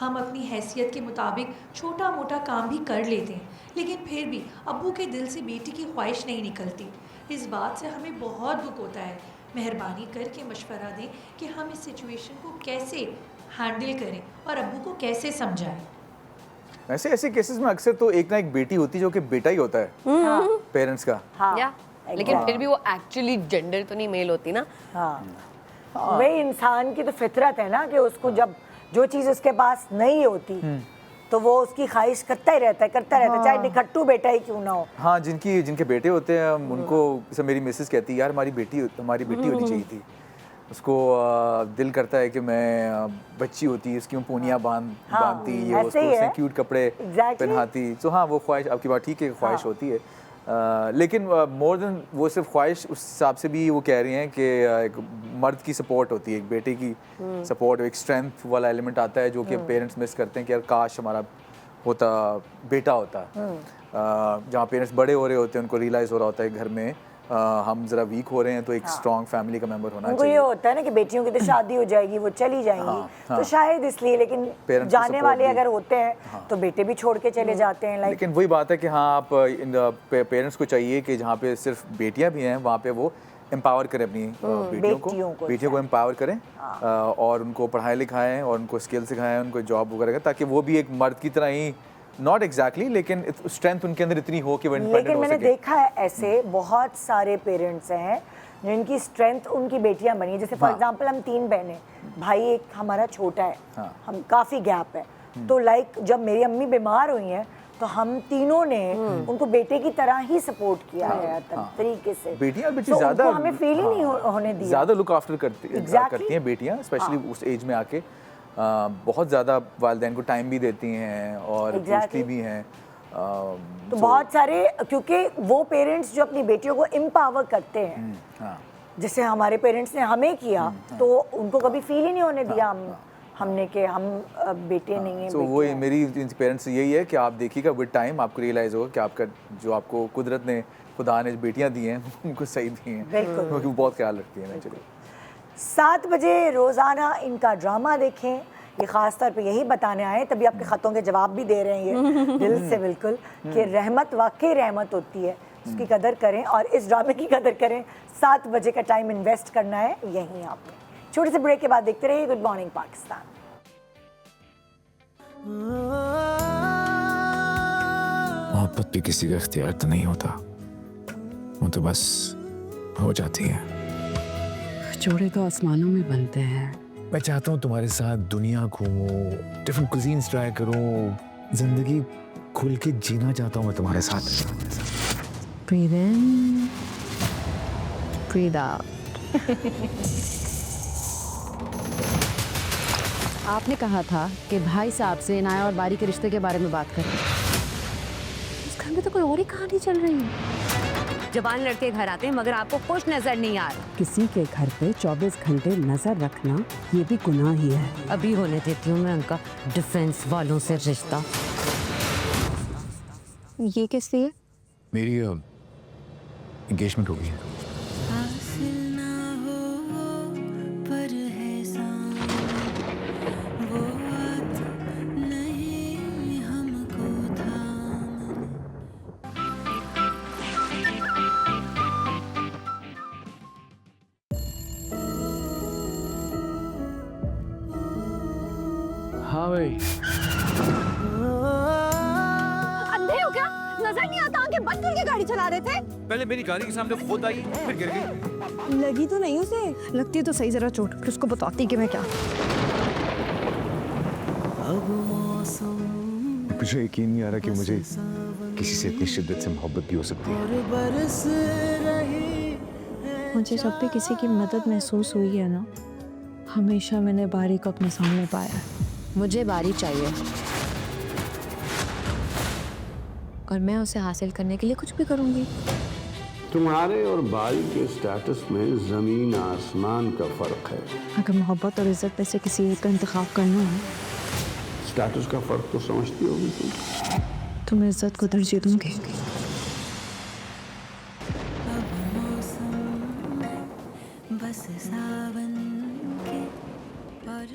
हम अपनी हैसियत के मुताबिक छोटा मोटा काम भी कर लेते हैं, लेकिन फिर भी अब्बू के दिल से बेटी की ख्वाहिश नहीं निकलती। इस बात से हमें बहुत दुख होता है। मेहरबानी करके मशवरा दें कि हम इस सिचुएशन को कैसे हैंडल करें और अब्बू को कैसे समझाएं। वैसे ऐसे केसेस में अक्सर तो एक ना एक बेटी होती है जो कि बेटा ही होता है पेरेंट्स का। लेकिन फिर भी वो एक्चुअली जेंडर तो नहीं मेल होती ना। वही इंसान की तो फितरत है ना कि उसको जब जो चीज़ उसके पास नहीं होती तो वो उसकी ख्वाहिश करता ही रहता है, चाहे निखट्टू बेटा ही क्यों ना हो। हाँ, जिनके बेटे होते हैं उनको, जैसे मेरी मिसेस कहती है यार हमारी बेटी होनी चाहिए थी। उसको दिल करता है कि मैं बच्ची होती, उसकी पूनियाँ बांधती, ये उसको क्यूट कपड़े पहनाती। तो हाँ, वो ख्वाहिश आपकी बात ठीक है, ख्वाहिश होती है। लेकिन मोर देन वो सिर्फ ख्वाहिश, उस हिसाब से भी वो कह रही हैं कि एक मर्द की सपोर्ट होती है, एक बेटे की सपोर्ट, एक स्ट्रेंथ वाला एलिमेंट आता है जो कि पेरेंट्स मिस करते हैं कि यार काश हमारा बेटा होता। जहाँ पेरेंट्स बड़े हो रहे होते हैं उनको रियलाइज़ हो रहा होता है घर में हम जरा वीक हो रहे हैं, तो एक स्ट्रॉन्ग फैमिली का मेंबर होना चाहिए। ये होता है ना कि बेटियों की तो शादी हो जाएगी, वो चली जाएंगी, तो शायद इसलिए। लेकिन जाने वाले अगर होते हैं तो बेटे भी छोड़ के चले जाते हैं। लेकिन वही बात है कि हाँ, आप पेरेंट्स को चाहिए कि जहाँ पे सिर्फ बेटियाँ भी हैं वहाँ पे वो एम्पावर करें अपनी बेटियों को एम्पावर करें और उनको पढ़ाएं लिखाएं और उनको स्किल सिखाएं, उनको जॉब वगैरह करें, ताकि वो भी एक मर्द की तरह ही, नॉट एग्जैक्टली, लेकिन स्ट्रेंथ उनके अंदर इतनी हो कि वो इंडिपेंडेंट हो सके। लेकिन मैंने देखा है ऐसे बहुत सारे पेरेंट्स हैं जिनकी स्ट्रेंथ उनकी बेटियां बनी है। जैसे फॉर एग्जांपल हम 3 बहनें, भाई एक हमारा छोटा है, हम काफ़ी गैप है। तो लाइक जब मेरी अम्मी बीमार हुई हैं तो हम तीनों ने उनको बेटे की तरह ही सपोर्ट किया है तरीके से। बेटियां ज़्यादा हमें फील ही नहीं होने दिया। ज़्यादा लुक आफ्टर करती हैं बेटियां, स्पेशली उस एज में आके। बहुत ज़्यादा वालिदैन को टाइम भी देती हैं और पूछती भी हैं। तो बहुत सारे, क्योंकि वो पेरेंट्स जो अपनी बेटियों को एम्पावर करते हैं, जैसे हमारे पेरेंट्स ने हमें किया, तो उनको कभी फील ही नहीं होने दिया हमने कि हम बेटे नहीं हैं। तो वो मेरी पेरेंट्स यही है कि आप देखिएगा विद टाइम आपको रियलाइज़ होगा कि आपका जो आपको कुदरत ने, खुदा ने बेटियाँ दी हैं उनको सही दी हैं, क्योंकि वो बहुत ख्याल रखती हैं। चलिए 7 बजे रोज़ाना इनका ड्रामा देखें। ये ख़ास तौर पे यही बताने आए, तभी आपके ख़तों के जवाब भी दे रहे हैं ये दिल से बिल्कुल, कि रहमत वाकई रहमत होती है, उसकी कदर करें और इस ड्रामे की कदर करें। 7 बजे का टाइम इन्वेस्ट करना है यहीं आपने। छोटे से ब्रेक के बाद देखते रहिए गुड मॉर्निंग पाकिस्तान। मोहब्बत भी किसी का इख्तियार तो नहीं होता, वो तो बस हो जाती है। जोड़े तो आसमानों में बनते हैं। मैं चाहता हूँ तुम्हारे साथ दुनिया घूमूं, डिफरेंट कुजीन्स ट्राई करूँ, जिंदगी खुल के जीना चाहता हूँ मैं तुम्हारे साथ। Breathe in, breathe out. आपने कहा था कि भाई साहब से इनाया और बारी के रिश्ते के बारे में बात करें। इस घर में तो कोई और ही कहानी चल रही है। जवान लड़के घर आते हैं मगर आपको खुश नजर नहीं आ रहा। किसी के घर पे 24 घंटे नजर रखना ये भी गुनाह ही है। अभी होने देती हूँ मैं उनका डिफेंस वालों से रिश्ता। ये किससे है? मेरी एंगेजमेंट हो गई है। हाँ भाई, अंधे हो क्या? नजर नहीं आता कि बंद करके गाड़ी चला रहे थे? पहले मेरी गाड़ी के सामने खुद आई, फिर गिर गई। लगी तो नहीं उसे? लगती है तो सही, जरा चोट, फिर उसको बताती कि मैं क्या। अब मौसम मुझे यकीन नहीं आ रहा कि मुझे किसी से इतनी शिद्दत से मोहब्बत भी हो सकती है। और बरस रही मुझे जब भी किसी की मदद महसूस हुई है ना, हमेशा मैंने बारी को अपने सामने पाया है। मुझे बारी चाहिए और मैं उसे हासिल करने के लिए कुछ भी करूंगी। तुम्हारे और बारी के स्टेटस में जमीन आसमान का फर्क है। अगर मोहब्बत और इज्जत में से किसी एक का इंतखाब करना है स्टेटस का फर्क तो समझती होगी तुम। तो मैं इज्जत को तरजीह दूंगी। बस सावन के पर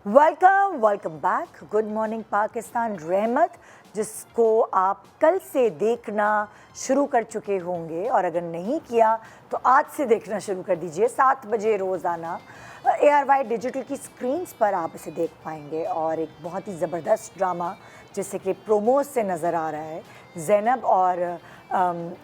welcome back. Good morning Pakistan. रहमत, जिसको आप कल से देखना शुरू कर चुके होंगे और अगर नहीं किया तो आज से देखना शुरू कर दीजिए। 7 बजे रोज़ाना ARY डिजिटल की स्क्रीन्स पर आप इसे देख पाएंगे। और एक बहुत ही ज़बरदस्त ड्रामा जैसे कि प्रोमोज से नज़र आ रहा है। ज़ैनब और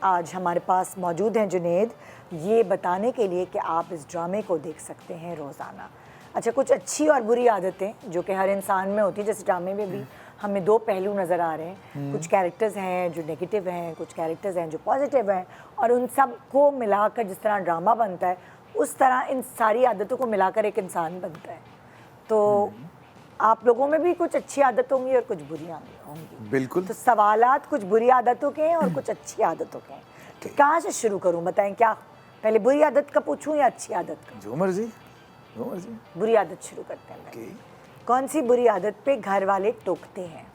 आज हमारे पास मौजूद हैं जुनेद, ये बताने के लिए कि आप इस ड्रामे को देख सकते हैं रोज़ाना। अच्छा, कुछ अच्छी और बुरी आदतें जो कि हर इंसान में होती है, जैसे ड्रामे में भी हमें 2 पहलू नज़र आ रहे हैं। कुछ कैरेक्टर्स हैं जो नेगेटिव हैं, कुछ कैरेक्टर्स हैं जो पॉजिटिव हैं, और उन सब को मिलाकर जिस तरह ड्रामा बनता है उस तरह इन सारी आदतों को मिलाकर एक इंसान बनता है। तो आप लोगों में भी कुछ अच्छी आदत होंगी और कुछ बुरी होंगी। बिल्कुल। तो सवालात कुछ बुरी आदतों के हैं और कुछ अच्छी आदतों के हैं। तो कहाँ से शुरू करूँ, बताएं? क्या पहले बुरी आदत का पूछूं या अच्छी आदत का? जो मर्जी। बुरी आदत शुरू करते हैं। पहले कौन सी बुरी आदत पे घर वाले टोकते हैं?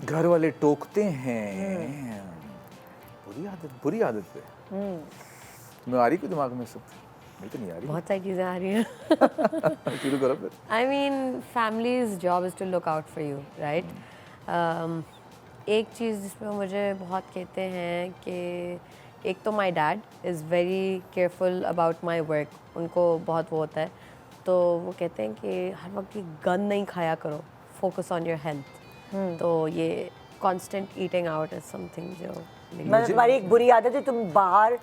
घर वाले टोकते हैं। बुरी आदत पे तुम्हें आ रही कोई दिमाग में? सब मुझे तो नहीं आ रही। बहुत सारी चीज़ें आ रही हैं। शुरू करो फिर। I mean, family's job is to look out for you, right? एक चीज़ जिसमें मुझे बहुत कहते हैं कि एक तो my dad is very careful about my work. उनको बहुत वो होता है, तो वो कहते हैं कि हर वक्त की गंद नहीं खाया करो, फोकस ऑन योर हेल्थ। तो ये constant eating out is something जो मतलब तुम्हारी एक बुरी आदत है, तुम बाहर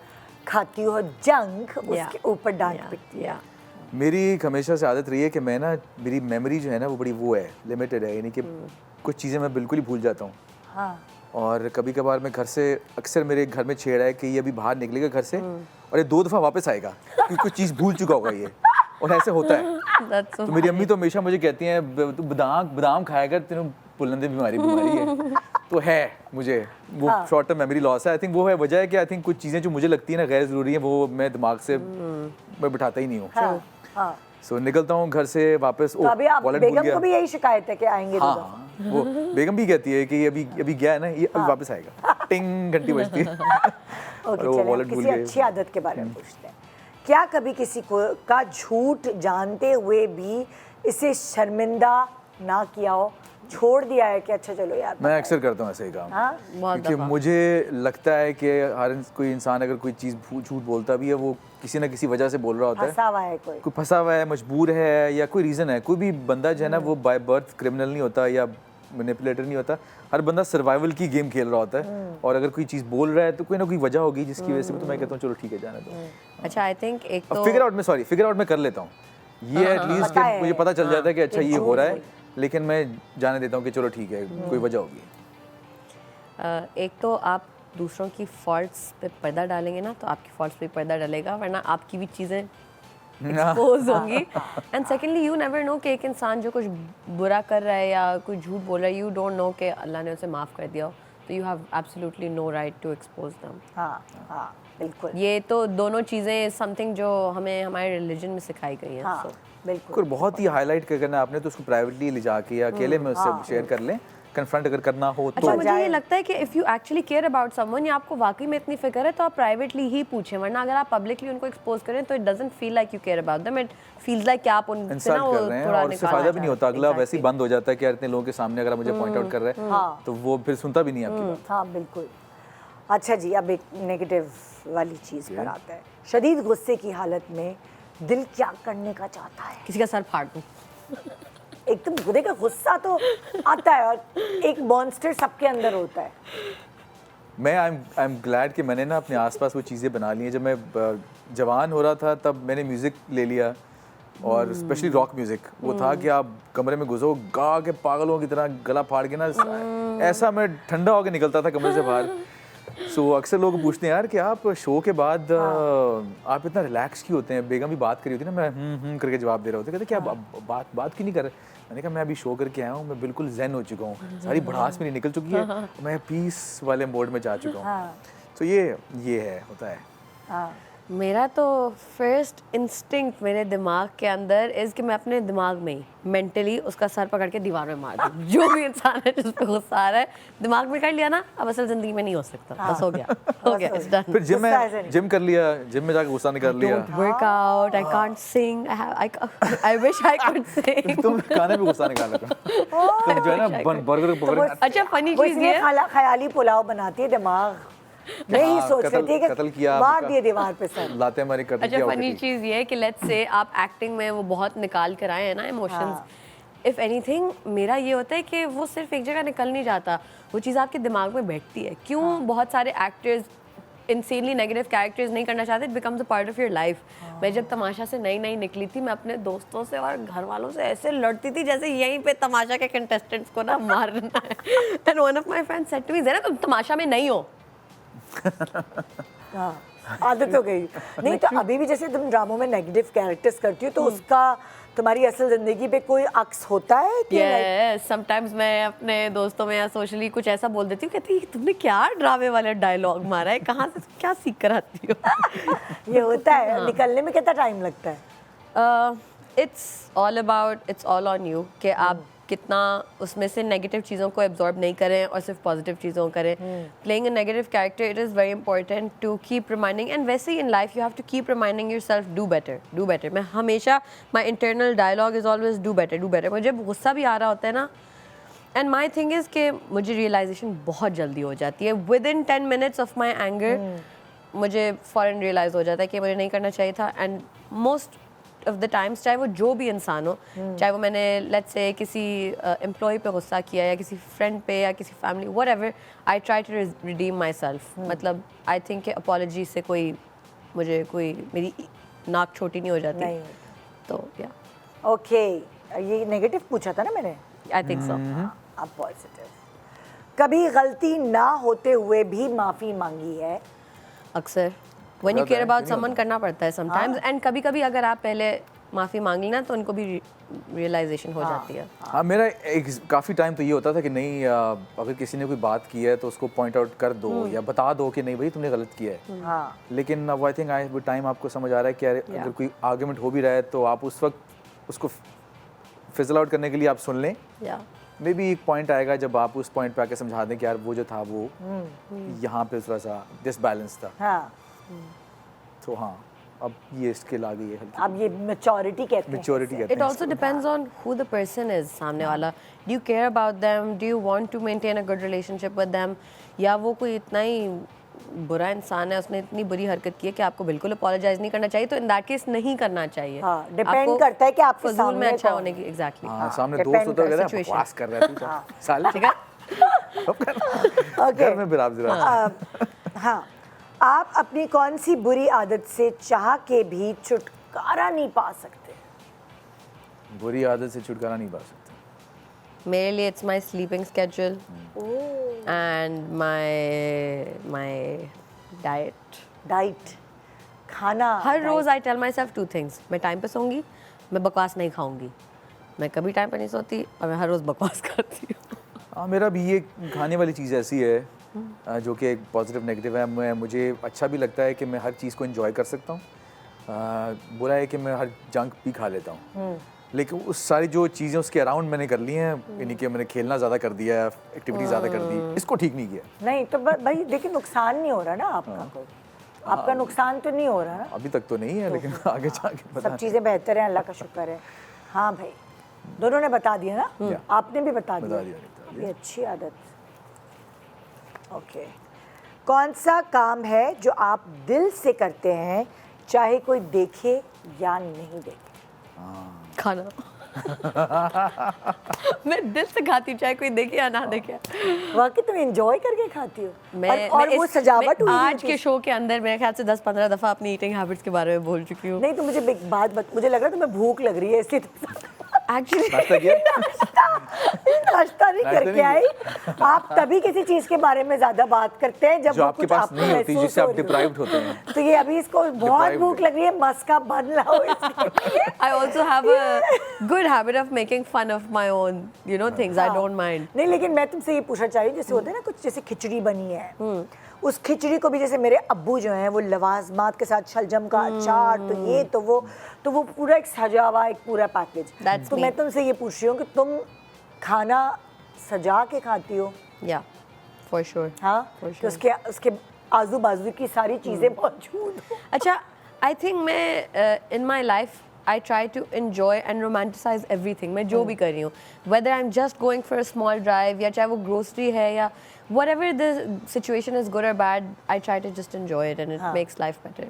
खाती हो जंक, उसके ऊपर डांट पिटती है। मेरी एक हमेशा से आदत रही है कि मैं ना, मेरी मेमोरी जो है ना वो बड़ी वो है, लिमिटेड है, यानी कि कुछ चीज़ें मैं बिल्कुल ही भूल जाता हूँ। हाँ। और कभी कभार मैं घर से, अक्सर मेरे घर में छेड़ा है कि ये अभी बाहर निकलेगा घर से और ये 2 दफ़ा वापस आएगा क्योंकि कुछ चीज़ भूल चुका होगा ये, और ऐसे होता है। तो मेरी अम्मी तो हमेशा मुझे कहती हैं तू बादाम खाएगा, तेरे पुलंदे बीमारी है। तो है मुझे वो शॉर्ट टर्म मेमोरी लॉस है। आई थिंक वो है वजह है कि आई थिंक कुछ चीज़ें जो मुझे लगती है ना गैर ज़रूरी है, वो मैं दिमाग से मैं बिठाता ही नहीं हूँ। सो निकलता हूँ घर से वापस। तो अभी आप बेगम को भी यही शिकायत है कि आएंगे? हाँ, वो बेगम भी कहती है कि अभी गया है ना, ये अभी वापस आएगा। टिंग घंटी बजती है। ओके, चलिए किसी अच्छी आदत के बारे में पूछते हैं। क्या कभी किसी को का झूठ जानते हुए भी इसे शर्मिंदा ना किया हो, छोड़ दिया है कि अच्छा चलो यार? मैं अक्सर करता हूँ ऐसे ही काम। हाँ? क्योंकि मुझे लगता है कि हर कोई इंसान अगर कोई चीज़ झूठ बोलता भी है, वो किसी ना किसी वजह से बोल रहा होता है। फंसा हुआ है, कोई फंसा हुआ है, मजबूर है, या कोई रीज़न है। कोई भी बंदा जो है ना वो बाय बर्थ क्रिमिनल नहीं होता या मैनिपुलेटर नहीं होता। हर बंदा सर्वाइवल की गेम खेल रहा होता है, और अगर कोई चीज़ बोल रहा है तो कोई ना कोई वजह होगी जिसकी वजह से। तो मैं कहता हूँ चलो ठीक है, जाने दो। अच्छा, आई थिंक एक तो फिगर आउट मैं कर लेता हूँ ये, एटलीस्ट कि मुझे पता चल जाता है कि अच्छा ये हो रहा है, लेकिन मैं जाने देता हूँ कि चलो ठीक है, कोई वजह होगी। एक तो आप दूसरों की फॉल्ट्स पे पर्दा डालेंगे ना, तो आपकी फॉल्ट्स पे पर्दा डालेगा, वरना आपकी भी चीज़ें एक्सपोज होंगी। And secondly, you never know कि एक इंसान जो कुछ बुरा कर रहा है या कोई झूठ बोल रहा है, यू डोंट नो कि अल्लाह ने उसे माफ़ कर दिया हो, तो you have absolutely no right to expose them. हाँ, बिल्कुल। ये तो दोनों चीज़ें समथिंग जो हमें हमारे रिलीजन में सिखाई गई हैं। हाँ, बिल्कुल। बहुत ही हाईलाइट करना आपने, तो उसको प्राइवेटली ले जाके या अकेले में उससे शेयर कर लें, कन्फ्रंट अगर करना हो तो। अच्छा, मुझे ये लगता है कि if you actually care about someone या आपको वाकई में इतनी फिक्र है, तो आप प्राइवेटली ही पूछें, वरना अगर आप पब्लिकली उनको एक्सपोज करें तो it doesn't feel like you care about them, it feels like कि आप उनसे ना वो थोड़ा और उससे फायदा भी नहीं होता। अगला वैसे ही बंद हो जाता है कि यार इतने लोगों के सामने अगर मुझे पॉइंट आउट कर रहे हैं तो वो फिर सुनता भी नहीं आपकी बात। हाँ, बिल्कुल। अच्छा जी, अब एक नेगेटिव वाली चीज़ पर आता है। शदीद गुस्से की हालत में दिल क्या करने का चाहता है? किसी का सर फाड़ दूं। एकदम खुदे का गुस्सा तो आता है, और एक मॉन्स्टर सबके अंदर होता है। मैं आई एम ग्लैड कि मैंने ना अपने आसपास वो चीज़ें बना ली हैं। जब मैं जवान हो रहा था तब मैंने म्यूज़िक ले लिया, और स्पेशली रॉक म्यूजिक, वो था कि आप कमरे में घुसो, गा के पागलों की तरह गला फाड़ के ना, ऐसा मैं ठंडा होकर निकलता था कमरे से बाहर। सो अक्सर लोग पूछते हैं यार कि आप शो के बाद आप इतना रिलैक्स क्यों होते हैं? बेगम भी बात करी होती ना, मैं करके जवाब दे रहा होता, कहते क्या बात क्यों नहीं कर रहे? मैंने कहा मैं अभी शो करके आया हूँ, मैं बिल्कुल ज़ेन हो चुका हूँ, सारी भड़ास मेरी निकल चुकी है, मैं पीस वाले मोड में जा चुका हूँ। तो ये है, होता है। मेरा तो फर्स्ट इंस्टिंक्ट मेरे दिमाग के अंदर इज़ कि मैं अपने दिमाग में ही मेंटली उसका सर पकड़ के दीवार में मार दूँ। जो भी इंसान है जिस पे गुस्सा आ रहा है, दिमाग में कर लिया ना, अब असल ज़िंदगी में नहीं हो सकता। बस हो गया, it's done। फिर जिम कर लिया, जिम में जाकर गुस्सा निकाल लिया। Workout, I can't sing, I wish I could sing। तुम खाने में गुस्सा निकाल लेते हो। तुम जो है ना बर्गर पकड़। अच्छा फनी चीज़ ये ख्याली पुलाव बनाती है दिमाग, नहीं सोच रही थी कत्ल किया, मार दिए दीवार पे सर, लाते हमारी कत्ल किया। अच्छा फनी चीज़ ये है कि लेट्स से आप एक्टिंग में वो बहुत निकाल कर आए हैं ना इमोशंस, इफ़ एनीथिंग मेरा ये होता है कि वो सिर्फ एक जगह निकल नहीं जाता, वो चीज़ आपके दिमाग में बैठती है। क्यों बहुत सारे एक्टर्स इंसेनली नेगेटिव कैरेक्टर्स नहीं करना चाहते, it becomes a part of your life. मैं जब तमाशा से नई निकली थी, मैं अपने दोस्तों से और घर वालों से ऐसे लड़ती थी जैसे यहीं पे तमाशा के कंटेस्टेंट्स को ना मारना है। And one of my friends said to me, ज़रा तुम तमाशा में नहीं हो। आदत हो गई। नहीं तो अभी भी जैसे तुम ड्रामों में नेगेटिव कैरेक्टर्स करती हो, तो उसका तुम्हारी असल जिंदगी पे कोई अक्स होता है कि yes, समटाइम्स मैं अपने दोस्तों में या सोशली कुछ ऐसा बोल देती हूँ, कहती है तुमने क्या ड्रामे वाला डायलॉग मारा है, कहाँ से क्या सीख कर आती हो? ये होता है। निकलने में कितना टाइम लगता है? इट्स ऑल ऑन यू कि आप कितना उसमें से नेगेटिव चीज़ों को एब्जॉर्ब नहीं करें और सिर्फ पॉजिटिव चीज़ों को करें। Playing a negative character, it is very important to keep reminding, and वैसे ही in life you have to keep reminding yourself, do better. मैं हमेशा, my internal dialogue is always do better. मुझे गुस्सा भी आ रहा होता है ना, एंड माई थिंग इज़ कि मुझे रियलाइजेशन बहुत जल्दी हो जाती है। With in 10 minutes of my anger मुझे फ़ौरन रियलाइज़ हो जाता है कि मुझे नहीं करना चाहिए था। And most of the times, चाहे वो जो भी इंसान हो, चाहे वो मैंने लेट्स से किसी एम्प्लॉय पे गुस्सा किया या किसी फ्रेंड पे या किसी family, whatever, I try to redeem myself. मतलब आई थिंक कि अपॉलॉजी से मुझे कोई मेरी नाक छोटी नहीं हो जाती नहीं। तो या ओके, ये नेगेटिव पूछा था ना मैंने, आई थिंक सो। अब पॉजिटिव, कभी गलती ना होते हुए भी माफ़ी मांगी है? अक्सर when you care about someone करना पड़ता है समटाइम्स, एंड कभी अगर आप पहले माफ़ी मांग ली ना तो उनको भी रियलाइजेशन हो जाती है। हाँ, मेरा एक काफ़ी टाइम तो ये होता था कि नहीं, अगर किसी ने कोई बात की है तो उसको पॉइंट आउट कर दो या बता दो कि नहीं भाई तुमने गलत किया है। लेकिन अब आई थिंक टाइम आपको समझ आ रहा है कि अगर कोई आर्गुमेंट हो भी रहा है तो आप उस वक्त उसको फिजल आउट करने के लिए आप सुन लें। मे बी एक पॉइंट आएगा जब आप उस पॉइंट पे आके समझा दें कि यार वो जो था वो यहाँ पे थोड़ा सा डिसबैलेंस था। तो हाँ, अब ये स्किल आ गई है। अब ये मैच्योरिटी कहते हैं। It also depends on who the person is, सामने वाला। Do you care about them? Do you want to maintain a good relationship with them? या वो कोई इतना ही बुरा इंसान है, उसने इतनी बुरी हरकत की है कि आपको बिल्कुल अपोलोजाइज नहीं करना चाहिए, तो इन दैट केस नहीं करना चाहिए। डिपेंड करता है कि आपके फजूल में अच्छा होने की। एग्जैक्टली। सामने दोस्त होता है, बकवास कर रहा है तू साले, ठीक है? घर में बिराब जरा। हाँ, आप अपनी कौन सी बुरी आदत से चाह के भी छुटकारा नहीं पा सकते? बुरी आदत से छुटकारा नहीं पा सकते। मेरे लिए it's my sleeping schedule and my diet खाना। हर रोज़ I tell myself 2 things, मैं टाइम पे सोऊंगी, मैं बकवास नहीं खाऊंगी। मैं कभी टाइम पे नहीं सोती और मैं हर रोज़ बकवास खाती हूँ। हाँ, मेरा भी ये खाने वाली चीज़ ऐसी है जो कि एक पॉजिटिव नेगेटिव है। मुझे अच्छा भी लगता है कि मैं हर चीज़ को एंजॉय कर सकता हूँ। बुरा है कि मैं हर जंक भी खा लेता हूँ, लेकिन उस सारी जो चीज़ें उसके अराउंड मैंने कर ली हैं, यानी कि मैंने खेलना ज़्यादा कर दिया, एक्टिविटी ज़्यादा कर दी, इसको ठीक नहीं किया। नहीं तो भाई देखिए, नुकसान नहीं हो रहा ना आपका कोई, आपका नुकसान तो नहीं हो रहा ना? अभी तक तो नहीं है, लेकिन आगे जाके पता सब चीज़ें बेहतर हैं, अल्लाह का शुक्र है। हाँ भाई, दोनों ने बता दिया ना, आपने भी बता दिया। ये अच्छी आदत। ओके, कौन सा काम है जो आप दिल से करते हैं चाहे कोई देखे या नहीं देखे? खाना। मैं दिल से खाती हूँ, चाहे कोई देखे या ना देखे। वाकई तुम एंजॉय करके खाती हो। और वो इस- सजावट हुई आज होती के है। शो के अंदर मेरे ख्याल से 10-15 दफा अपनी ईटिंग हैबिट्स के बारे में बोल चुकी हूँ। नहीं तो मुझे एक बात मुझे लग रहा है तुम्हें भूख लग रही है इसलिए एक्चुअली नाश्ता किया? नाश्ता नहीं नाश्ता करके नहीं आई। आप तभी किसी चीज के बारे में ज्यादा बात करते हैं जब जो वो आपके कुछ पास आपको नहीं होती, महसूस जिससे आप हो रही हो। डिप्राइव्ड होते हैं। तो ये अभी इसको बहुत Deprived भूख लग रही है, मस्का बंद लाओ इसके लिए। I also have a good habit of making fun of my own, things. I don't mind. नहीं लेकिन मैं तुमसे ये पूछना चाह रही हूँ, जैसे होता है ना कुछ जैसे खिचड़ी बनी है, उस खिचड़ी को भी जैसे मेरे अब्बू जो हैं वो लवाजमात के साथ शलजम का अचार, तो वो पूरा एक सजा हुआ एक पूरा पैकेज। That's तो me. मैं तुमसे ये पूछ रही हूँ कि तुम खाना सजा के खाती हो? Yeah, for sure. हाँ, For कि sure. उसके आजू बाजू की सारी चीजें मौजूद हो। अच्छा, I think मैं in my life I try to enjoy and romanticize everything. मैं जो भी कर रही हूँ, whether I'm just going for a small drive या चाहे वो grocery है या whatever the situation is good or bad, I try to just enjoy it and it makes life better.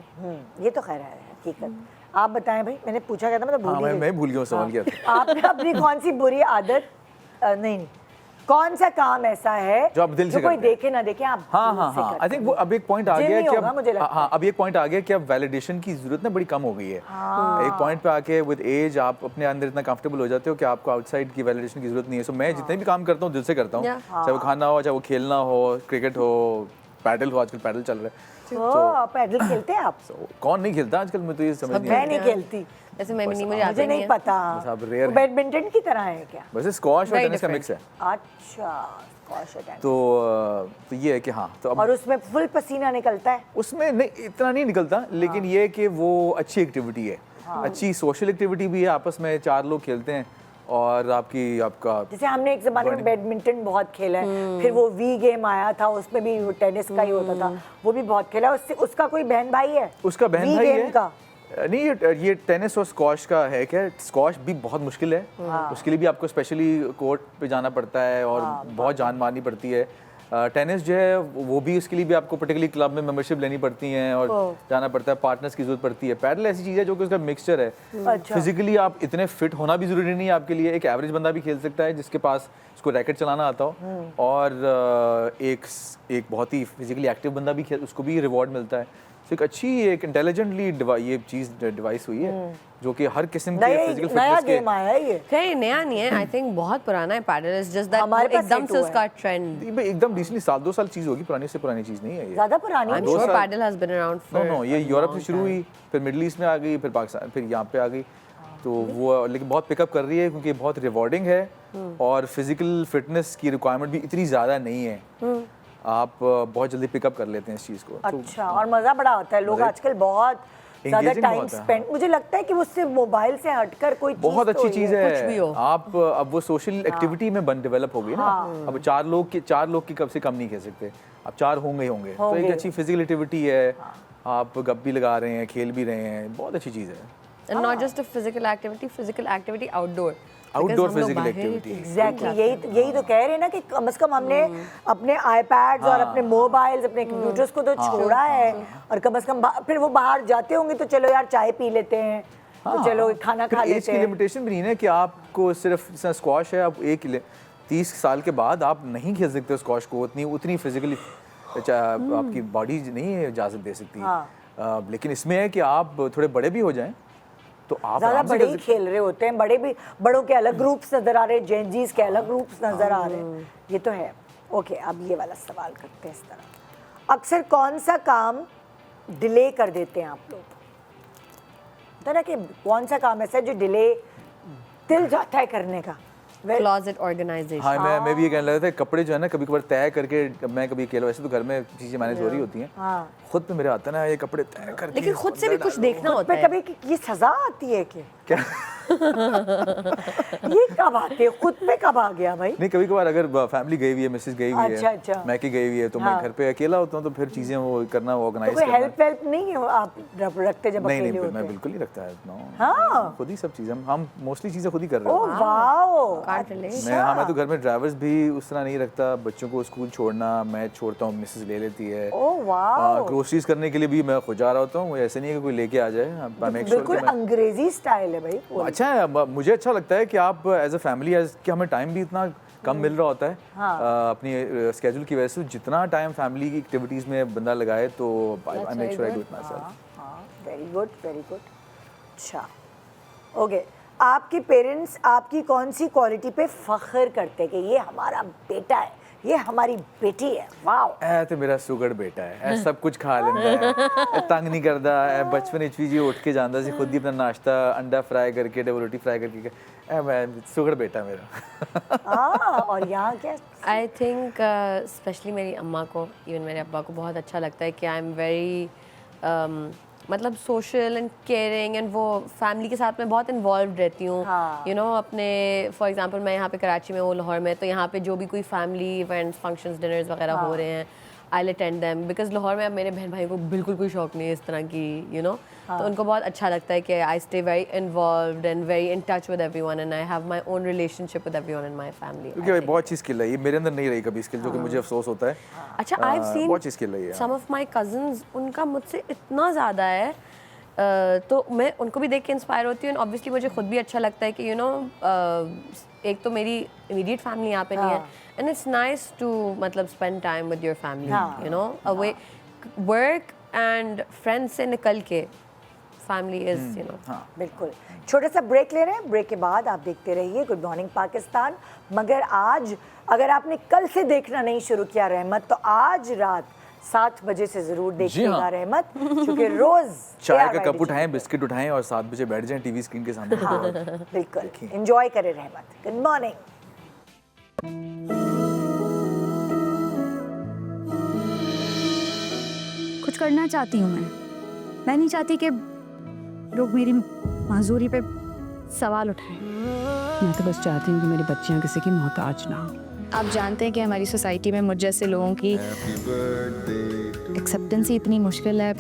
ये तो खैर है हकीकत। आप बताएं भाई, मैंने पूछा क्या था, मतलब हाँ, भूल ही गई। मैं भूल गया, सवाल क्या था? आपने अपनी कौन सी बुरी आदत नहीं कौन सा काम ऐसा है जो आप दिल से कोई करते हैं? देखे ना देखे आप हाँ दिल हाँ से हाँ, करते आई थिंक हैं? वो अब एक पॉइंट आ जिम गया ही कि होगा, मुझे लगता हाँ, अब एक पॉइंट आ गया कि अब वैलिडेशन की जरूरत ना बड़ी कम हो गई है। एक पॉइंट पे आके विद एज आप अपने अंदर इतना कंफर्टेबल हो जाते हो कि आपको आउटसाइड की वैलिडेशन की जरूरत नहीं है। सो मैं जितने भी काम करता हूँ दिल से करता हूँ, चाहे वो खाना हो, चाहे वो खेलना हो, क्रिकेट हो, पैडल हो, आजकल पैडल चल रहा है। ओ, पैडल खेलते हैं आप? कौन नहीं खेलता आजकल, मैं तो ये समझ नहीं मैं आता। नहीं खेलती, ऐसे मैं भी नहीं, मुझे मुझे आता नहीं है। पता। बस आप rare हैं। बैडमिंटन की तरह है क्या? वैसे स्क्वाश और Very टेनिस का different. मिक्स है। अच्छा, स्क्वाश और टेनिस। तो ये है कि हाँ, तो अब और उसमें फुल पसीना निकलता है? उसमें नहीं इतना नहीं निकलता, लेकिन ये है कि वो अच्छी एक्टिविटी है, अच्छी सोशल एक्टिविटी भी है। आपस में 4 लोग खेलते हैं और आपका जैसे हमने एक ज़माने में बैडमिंटन बहुत खेला है, फिर वो वी गेम आया था, उसमें भी वो टेनिस का ही होता था, वो भी बहुत खेला। उसका कोई बहन भाई है? उसका बहन वी भाई गेम है का? नहीं, ये टेनिस और स्क्वाश का है क्या? स्क्वाश भी बहुत मुश्किल है, उसके लिए भी आपको स्पेशली कोर्ट पे जाना पड़ता है और बहुत जान मारनी पड़ती है। टेनिस जो है वो भी, उसके लिए भी आपको पर्टिकुलरली क्लब में मेंबरशिप लेनी पड़ती है और जाना पड़ता है, पार्टनर्स की जरूरत पड़ती है। पैडल ऐसी चीज़ है जो कि उसका मिक्सचर है। फिजिकली आप इतने फिट होना भी जरूरी नहीं है आपके लिए, एक एवरेज बंदा भी खेल सकता है जिसके पास उसको रैकेट चलाना आता हो, और एक बहुत ही फिजिकली एक्टिव बंदा भी खेल, उसको भी रिवॉर्ड मिलता है। तो एक अच्छी एक इंटेलिजेंटली ये चीज़ डिवाइस हुई है जो कि हर किस्म के फिजिकल नया फिटनेस गेम आया है ये? नहीं, नया नहीं है, आई थिंक बहुत पुराना है पैडल। इज जस्ट दैट हमारे पास एकदम set से हुआ उसका ट्रेंड। के एकदम रिसेंटली 1-2 साल चीज़ होगी, पुरानी से पुरानी चीज़ नहीं है ये। ज़्यादा पुरानी आई एम नहीं? श्योर साल- padel has been around no for ये यूरोप से शुरू हुई, फिर मिडिल ईस्ट में आ गई, फिर पाकिस्तान, फिर यहाँ पे आ गई। तो वो लेकिन बहुत पिकअप कर रही है क्योंकि बहुत रिवॉर्डिंग है और फिजिकल फिटनेस की रिक्वायरमेंट भी इतनी ज़्यादा नहीं है। आप बहुत जल्दी पिकअप कर लेते हैं इस चीज़ को। अच्छा, और मज़ा बड़ा आता है। लोग आजकल बहुत ज़्यादा Engaging टाइम बहुत है, स्पेंड, मुझे लगता है कि वो सिर्फ मोबाइल से हटकर कोई चीज़ बहुत तो अच्छी ही चीज़ है। कुछ भी है। हो। आप अब वो सोशल एक्टिविटी में डेवलप हो गई ना। अब 4 लोग की कब से कम नहीं खेल सकते, अब 4 होंगे ही होंगे। तो एक अच्छी फिजिकल एक्टिविटी है, आप गप भी लगा रहे हैं, खेल भी रहे हैं, बहुत अच्छी चीज़ है। And not just a physical activity outdoor. Outdoor physical activity. Exactly, यही तो कह रहे हैं ना कि कम से कम हमने अपने आईपैड्स और अपने मोबाइल्स, अपने कंप्यूटर्स को तो छोड़ा है, और कम से कम फिर वो बाहर जाते होंगे तो चलो यार चाय पी लेते हैं, तो चलो खाना खा एज लेते की हैं। लिमिटेशन भी नहीं है कि आपको सिर्फ स्क्वाश है, आप 30 साल के बाद आप नहीं खेल सकते स्क्वाश को, उतनी फिजिकली आपकी बॉडी नहीं इजाज़त दे सकती। लेकिन इसमें है कि आप थोड़े बड़े भी हो जाएं तो आप ज़्यादा आराम से बड़े कर ही सकते हैं। खेल रहे होते हैं, बड़ों के अलग ग्रुप्स नजर आ रहे हैं, जेनजीज के अलग ग्रुप्स नजर आ रहे हैं, ये तो है। ओके, अब ये वाला सवाल करते हैं इस तरह, अक्सर कौन सा काम डिले कर देते हैं आप लोग? तरह के कौन सा काम ऐसा है जो डिले दिल जाता है करने का? Closet organization. हाँ, मैं भी ये कहने लगा था, कपड़े जो है ना कभी कभार तय करके, मैं कभी अकेला, वैसे तो घर में चीज़ें मैनेज हो रही होती हैं, खुद पे मेरे आता है ना ये कपड़े तय करके, लेकिन खुद से भी कुछ देखना होता है। कभी ये सजा आती है क्या? ये कब आती है? खुद पे कब आ गया भाई? नहीं, कभी कभार अगर फैमिली गई हुई है, मिसेज गई हुई है, अच्छा। मैकी गई हुई है, तो मैं घर पे अकेला होता हूँ, तो फिर चीज़ें वो करना, ऑर्गेनाइज कोई करना। हेल्प नहीं है आप रखते जब नहीं, अकेले होते? मैं बिल्कुल नहीं रखता है। हाँ, खुद ही सब चीज़ें हम मोस्टली चीज़ें खुद ही कर रहे ओह हैं। वाओ। मैं तो घर में ड्राइवर्स भी उस तरह नहीं रखता, बच्चों को स्कूल छोड़ना मैं छोड़ता हूँ, मिसेज ले लेती है। Oh wow. ग्रोसरीज करने के लिए भी मैं खुद जा रहा होता हूँ, ऐसे नहीं है कि कोई लेके आ जाए। बिल्कुल अंग्रेजी स्टाइल है है भाई। अच्छा है, मुझे अच्छा लगता है कि आप एज अ फैमिली कि हमें टाइम भी इतना कम मिल रहा होता है अपनी स्केड्यूल की वजह से। जितना टाइम फैमिली की एक्टिविटीज़ में बंदा लगाए तो I make sure I do it my self. Very good, very good. अच्छा, ओके, आपके पेरेंट्स आपकी कौन सी क्वालिटी पे फख्र करते कि ये हमारा बेटा है, ये हमारी बेटी है? वाओ, ए तो मेरा सुगड़ बेटा है, ए सब कुछ खा लेता है, तंग नहीं करता है। बचपन विच भी जी उठ के जाता सी, खुद ही अपना नाश्ता अंडा फ्राई करके, रोटी फ्राई करके, मैं सुगड़ बेटा मेरा। और यहाँ क्या? आई थिंक स्पेशली मेरी अम्मा को, इवन मेरे अब्बा को बहुत अच्छा लगता है कि आई एम वेरी मतलब सोशल एंड केयरिंग, एंड वो फैमिली के साथ में बहुत इन्वॉल्व रहती हूँ। यू नो, अपने फॉर एग्जांपल मैं यहाँ पे कराची में हूँ, लाहौर में, तो यहाँ पे जो भी कोई फैमिली इवेंट्स, फंक्शंस, डिनर्स वगैरह हो रहे हैं, I will attend them, because Lahore में अब मेरे बहन भाई को बिल्कुल कोई शौक नहीं है इस तरह की, यू नो, तो उनको बहुत अच्छा लगता है कि I stay very involved and very in touch with everyone, and I have my own relationship with everyone in my family. क्योंकि भाई बहुत अच्छी स्किल है ये, मेरे अंदर नहीं रही कभी स्किल, जो कि मुझे अफसोस होता है। अच्छा, आई हैव सीन बहुत अच्छी स्किल है ये। सम ऑफ माय कजिन्स, उनका मुझसे इतना ज़्यादा है, तो मैं उनको भी देख के इंस्पायर होती हूँ। ऑब्वियसली मुझे खुद भी अच्छा लगता है कि यू नो, एक तो मेरी इमीडिएट फैमिली यहाँ पे नहीं है, एंड इट्स नाइस टू मतलब spend time with your family, you no, away work and friends से निकल के फैमिली इज, यू नो। बिल्कुल। छोटा सा ब्रेक ले रहे हैं, ब्रेक के बाद आप देखते रहिए गुड मॉर्निंग पाकिस्तान। मगर आज अगर आपने कल से देखना नहीं शुरू किया रहमत, तो आज रात 7 बजे से जरूर देखिएगा रहमत, क्योंकि रोज चाय का कप उठाएं, बिस्किट उठाएं और 7 बजे बैठ जाएं टीवी स्क्रीन के सामने। बिल्कुल एंजॉय करें रहमत। Good morning. कुछ करना चाहती हूँ मैं नहीं चाहती कि लोग मेरी माजूरी पे सवाल उठाएं। मैं तो बस चाहती हूँ कि मेरी बच्चियाँ किसी की मोहताज ना हो। आप जानते हैं कि हमारी सोसाइटी में मुझ जैसे लोगों की एक्सेप्टेंस ही इतनी मुश्किल है,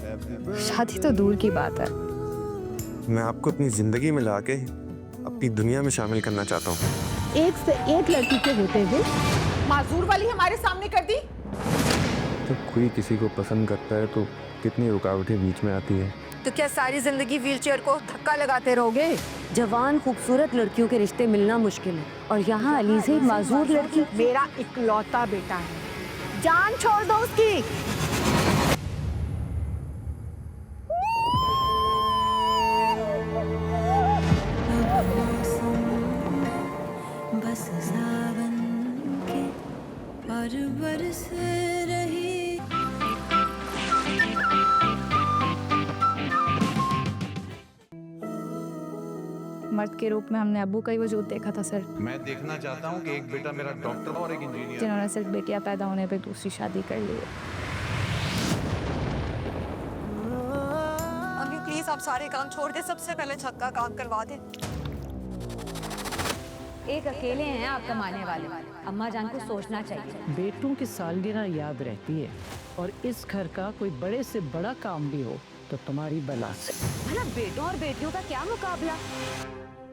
शादी तो दूर की बात है। मैं आपको अपनी ज़िंदगी में लाके अपनी दुनिया में शामिल करना चाहता हूँ। एक से एक लड़की के होते हुए माजूर वाली हमारे सामने कर दी। जब कोई किसी को पसंद करता है तो कितनी रुकावटें बीच में आती है। तो क्या सारी जिंदगी व्हीलचेयर को धक्का लगाते रहोगे? जवान खूबसूरत लड़कियों के रिश्ते मिलना मुश्किल है, और यहाँ अलीज़े एक माजूर लड़की मेरा इकलौता बेटा है, जान छोड़ दो उसकी। बस सावन के पर बरस रही। मर्द के रूप में हमने अब्बू का ही वजूद देखा था सर, मैं देखना चाहता हूँ कि एक बेटा मेरा डॉक्टर और एक इंजीनियर। जिन्होंने सिर्फ बेटियां पैदा होने पे दूसरी शादी कर ली है। अम्मी प्लीज आप सारे काम छोड़ दे, सबसे पहले छत का काम करवा दे। एक अकेले हैं आप कमाने वाले, अम्मा जान को सोचना चाहिए। बेटों की सालगिरह याद रहती है, और इस घर का कोई बड़े से बड़ा काम भी हो तो तुम्हारी बला से। भला बेटों और बेटियों का क्या मुकाबला?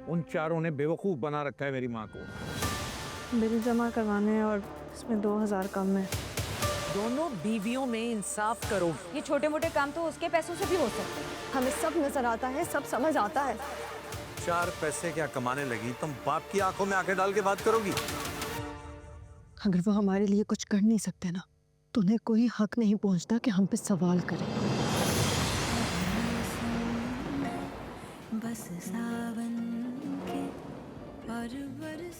उन चारों ने बेवकूफ बना रखा है मेरी माँ को। बिल जमा करवाने और इसमें 2000 कम है। दोनों बीवियों में इंसाफ करो। ये छोटे मोटे काम तो उसके पैसों से भी हो सकते हैं। हमें सब नजर आता है, सब समझ आता है। 4 पैसे क्या कमाने लगी, तुम बाप की आंखों में आंखें डाल के बात करोगी? अगर वो हमारे लिए कुछ कर नहीं सकते ना, तो उन्हें कोई हक नहीं पहुंचता कि हम पे सवाल करें। बस सावन के पर बरस।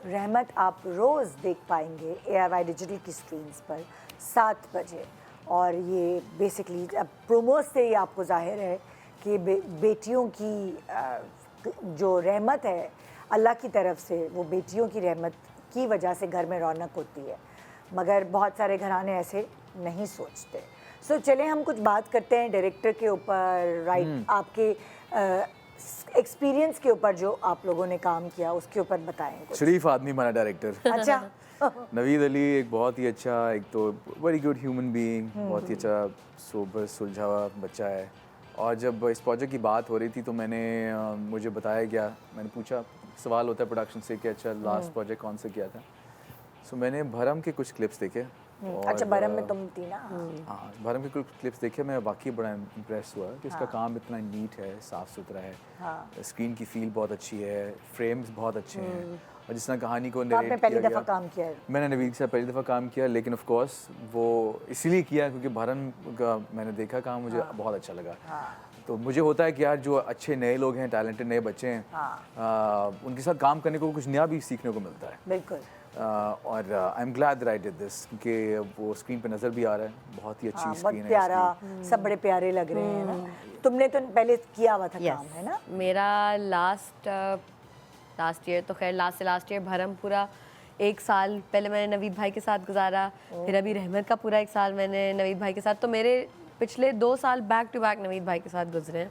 रहमत आप रोज़ देख पाएंगे ARY डिजिटल की स्क्रीन्स पर 7 बजे। और ये बेसिकली अब प्रोमो से ही आपको जाहिर है कि बेटियों की जो रहमत है अल्लाह की तरफ से, वो बेटियों की रहमत की वजह से घर में रौनक होती है। मगर बहुत सारे घराने ऐसे नहीं सोचते। सो चलें हम कुछ बात करते हैं डायरेक्टर के ऊपर, राइट, आपके एक्सपीरियंस के ऊपर जो आप लोगों ने काम किया उसके ऊपर बताएं कुछ। शरीफ आदमी हमारा डायरेक्टर। अच्छा। नवीद अली एक बहुत ही अच्छा, एक तो वेरी गुड ह्यूमन बीइंग, बहुत ही अच्छा सोबर सुलझा हुआ बच्चा है। और जब इस प्रोजेक्ट की बात हो रही थी तो मुझे बताया गया, मैंने पूछा, सवाल होता है प्रोडक्शन से कि अच्छा लास्ट प्रोजेक्ट कौन सा किया था, सो मैंने भरम के कुछ क्लिप्स देखे। अच्छा, भरम में तुम थी ना? हाँ, भरम के कुछ क्लिप्स देखे, मैं वाकई बड़ा इम्प्रेस हुआ कि इसका काम इतना नीट है, साफ़ सुथरा है, स्क्रीन की फील बहुत अच्छी है, फ्रेम्स बहुत अच्छे हैं, और जिस तरह कहानी को आपने नरेट पहली किया दफ़ा गया। काम किया है? मैंने नवीद से पहली दफ़ा काम किया, लेकिन ऑफ कोर्स वो इसीलिए किया क्योंकि भरम का मैंने देखा काम, मुझे बहुत अच्छा लगा। तो मुझे होता है कि यार जो अच्छे नए लोग हैं, टैलेंटेड नए बच्चे हैं, उनके साथ काम करने को कुछ नया भी सीखने को मिलता है। बिल्कुल। और I am glad that I did this, क्योंकि वो स्क्रीन पे नज़र भी आ रहा है, बहुत ही अच्छी बहुत स्क्रीन है प्यारा, इसकी। सब बड़े प्यारे लग रहे हैं ना। तुमने तो पहले किया हुआ था काम, है ना? मेरा लास्ट ईयर, तो खैर लास्ट ईयर भरम पूरा 1 साल पहले मैंने नवीद भाई के साथ गुजारा, फिर अभी रहमत का पूरा 1 साल मैंने नवीद भाई के साथ, तो मेरे पिछले 2 साल बैक टू बैक नवीद भाई के साथ गुजरे हैं।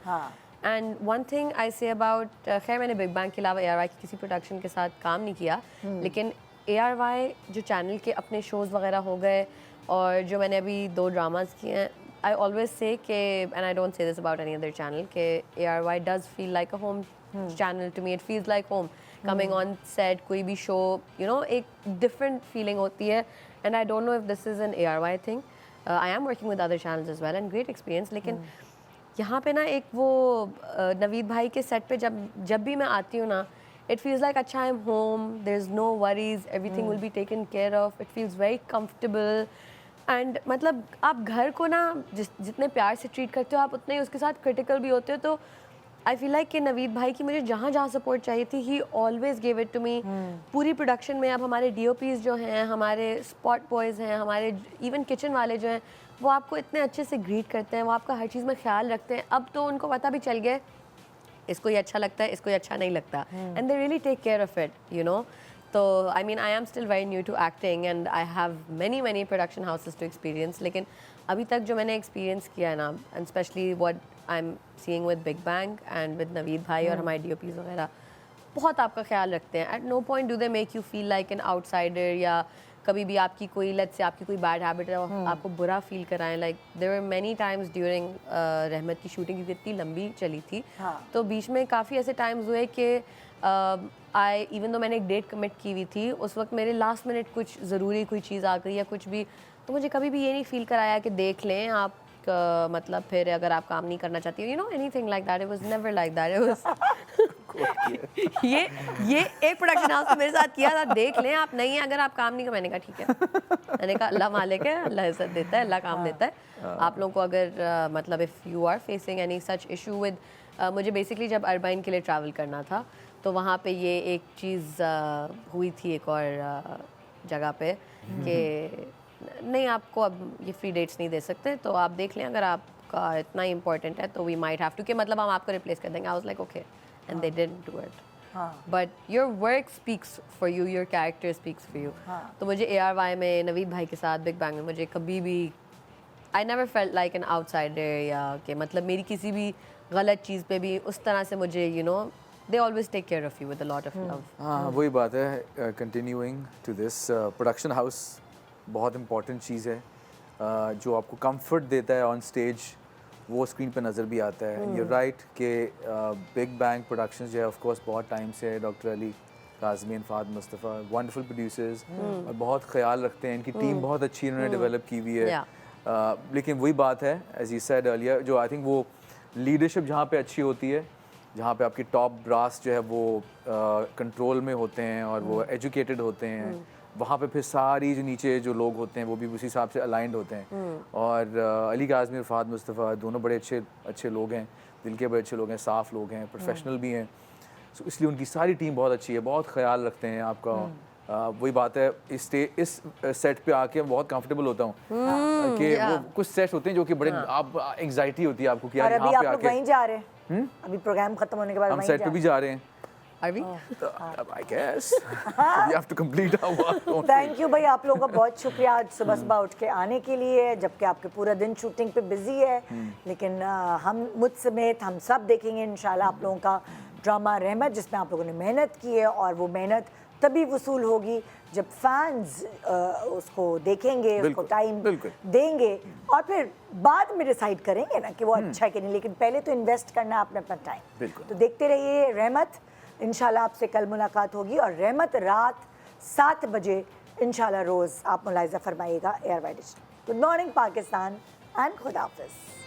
And one thing I say about, खैर मैंने बिग बैंग के अलावा ARY की किसी प्रोडक्शन के साथ काम नहीं किया, लेकिन ARY जो चैनल के अपने शोज़ वगैरह हो गए, और जो मैंने अभी 2 ड्रामास किए हैं, आई ऑलवेज से कि, and I don't say this about any other channel, कि ARY does feel like a home channel to me. It feels like home coming on set, कोई भी शो, यू नो, एक different feeling होती है। And I don't know if this is an ARY thing. I am working with other channels as well and great experience, लेकिन यहाँ पे ना एक वो नवीद भाई के सेट पे जब भी मैं आती हूँ ना, it feels like अच्छा I'm home, there's no worries, everything will be taken care of, it feels very comfortable, and मतलब आप घर को ना जितने प्यार से ट्रीट करते हो, आप उतने ही उसके साथ क्रिटिकल भी होते हो। तो आई फील लाइक कि नवीद भाई की मुझे जहाँ जहाँ सपोर्ट चाहिए थी, he always give it to me. पूरी प्रोडक्शन में अब हमारे DOPs जो हैं, हमारे स्पॉट बॉयज़ हैं, हमारे इवन किचन वाले जो हैं, वो आपको इतने अच्छे से ग्रीट करते हैं, वो आपका हर चीज़ में ख्याल रखते हैं। अब तो उनको पता भी चल गया इसको ये अच्छा लगता है, इसको ये अच्छा नहीं लगता, and they really take care of it, you know. तो I mean I am still very new to acting and I have many production houses to experience, लेकिन अभी तक जो मैंने एक्सपीरियंस किया है ना, and specially what I am seeing with Big Bang and with Naveed भाई और हमारे DOPs वगैरह, बहुत आपका ख्याल रखते हैं। At no point do they make you feel like an outsider, या कभी भी आपकी कोई लेट्स से आपकी कोई बैड हैबिट है, आपको बुरा फील कराएं। Like there were many times during Rahmat की शूटिंग, क्योंकि इतनी लंबी चली थी, तो बीच में काफ़ी ऐसे टाइम्स हुए कि आई इवन दो मैंने एक डेट कमिट की हुई थी, उस वक्त मेरे लास्ट मिनट कुछ ज़रूरी कोई चीज़ आ गई या कुछ भी, तो मुझे कभी भी ये नहीं फील कराया कि देख लें आप, मतलब फिर अगर आप काम नहीं करना चाहती हो, you know, anything like that. It was never like that. It was ये एक प्रोडक्शन हाउस ने मेरे साथ किया था, देख लें आप, नहीं है अगर आप काम नहीं कर। मैंने कहा ठीक है, मैंने कहा अल्लाह मालिक है, अल्लाह इज्जत देता है, अल्लाह काम देता है। आप लोगों को अगर मतलब if you are facing any such issue with, मुझे बेसिकली जब अरबाइन के लिए ट्रैवल करना था, तो वहाँ पे ये एक चीज़ हुई थी एक और जगह पे कि नहीं, आपको अब ये फ्री डेट्स नहीं दे सकते, तो आप देख लें, अगर आपका इतना इंपॉर्टेंट है तो वी माइट हैव टू, कि मतलब हम आपको रिप्लेस कर देंगे। I was like okay, and they didn't do it. But your work speaks for you, your character speaks for you. तो मुझे ARY में नवीद भाई के साथ बिग बैंग में मुझे कभी भी I never felt like an outsider, या कि मतलब मेरी किसी भी गलत चीज़ पे भी उस तरह से मुझे, you know, they always take care of you with a lot of love. हाँ, वही बात है। Continuing to this, production house बहुत इम्पॉर्टेंट चीज़ है, जो आपको कंफर्ट देता है ऑन स्टेज, वो स्क्रीन पे नज़र भी आता है। You're right कि बिग बैंग प्रोडक्शंस जो है ऑफ कोर्स बहुत टाइम से है, doctor Ali Kazmi and Fahd Mustafa wonderful producers, और बहुत ख्याल रखते हैं, इनकी टीम बहुत अच्छी इन्होंने डेवलप की हुई है। लेकिन वही बात है, एज यू सेड अर्लियर, जो आई थिंक वो लीडरशिप जहाँ पे अच्छी होती है, जहाँ पे आपकी टॉप ब्रास जो है वो कंट्रोल में होते हैं और वो एजुकेटेड होते हैं, वहाँ पे फिर सारी जो नीचे जो लोग होते हैं वो भी उसी हिसाब से अलाइंड होते हैं। और अली काज़मी और फाद मुस्तफ़ा दोनों बड़े अच्छे लोग हैं, दिल के बड़े अच्छे लोग हैं, साफ़ लोग हैं, प्रोफेशनल भी हैं, सो इसलिए उनकी सारी टीम बहुत अच्छी है, बहुत ख्याल रखते हैं आपका। वही बात है, इस सेट पे आके बहुत कंफर्टेबल होता हूँ कि वो कुछ सेट्स होते हैं जो कि बड़े आप एंग्जाइटी होती है आपको कि यार यहाँ पे आके वहीं जा रहे हैं, अभी प्रोग्राम खत्म होने के बाद हम सेट पे भी जा रहे हैं। Are we? I guess we have to complete our work. Thank you भाई, आप लोगों का बहुत शुक्रिया आज सुबह उठ के आने के लिए, जबकि आपके पूरा दिन शूटिंग पे बिजी है, लेकिन हम मुझ समेत हम सब देखेंगे इंशाल्लाह आप लोगों का ड्रामा रहमत, जिसमें आप लोगों ने मेहनत की है, और वो मेहनत तभी वसूल होगी जब फैंस उसको देखेंगे, उसको टाइम देंगे, और फिर बाद में डिसाइड करेंगे ना कि वो अच्छा है कि नहीं, लेकिन पहले तो इन्वेस्ट करना है अपना टाइम। तो देखते रहिए रहमत, इंशाल्लाह आपसे कल मुलाकात होगी। और रहमत रात 7 बजे इंशाल्लाह रोज़ आप मुलाहिज़ा फरमाइएगा air wide. Good morning Pakistan and खुदा हाफिज़।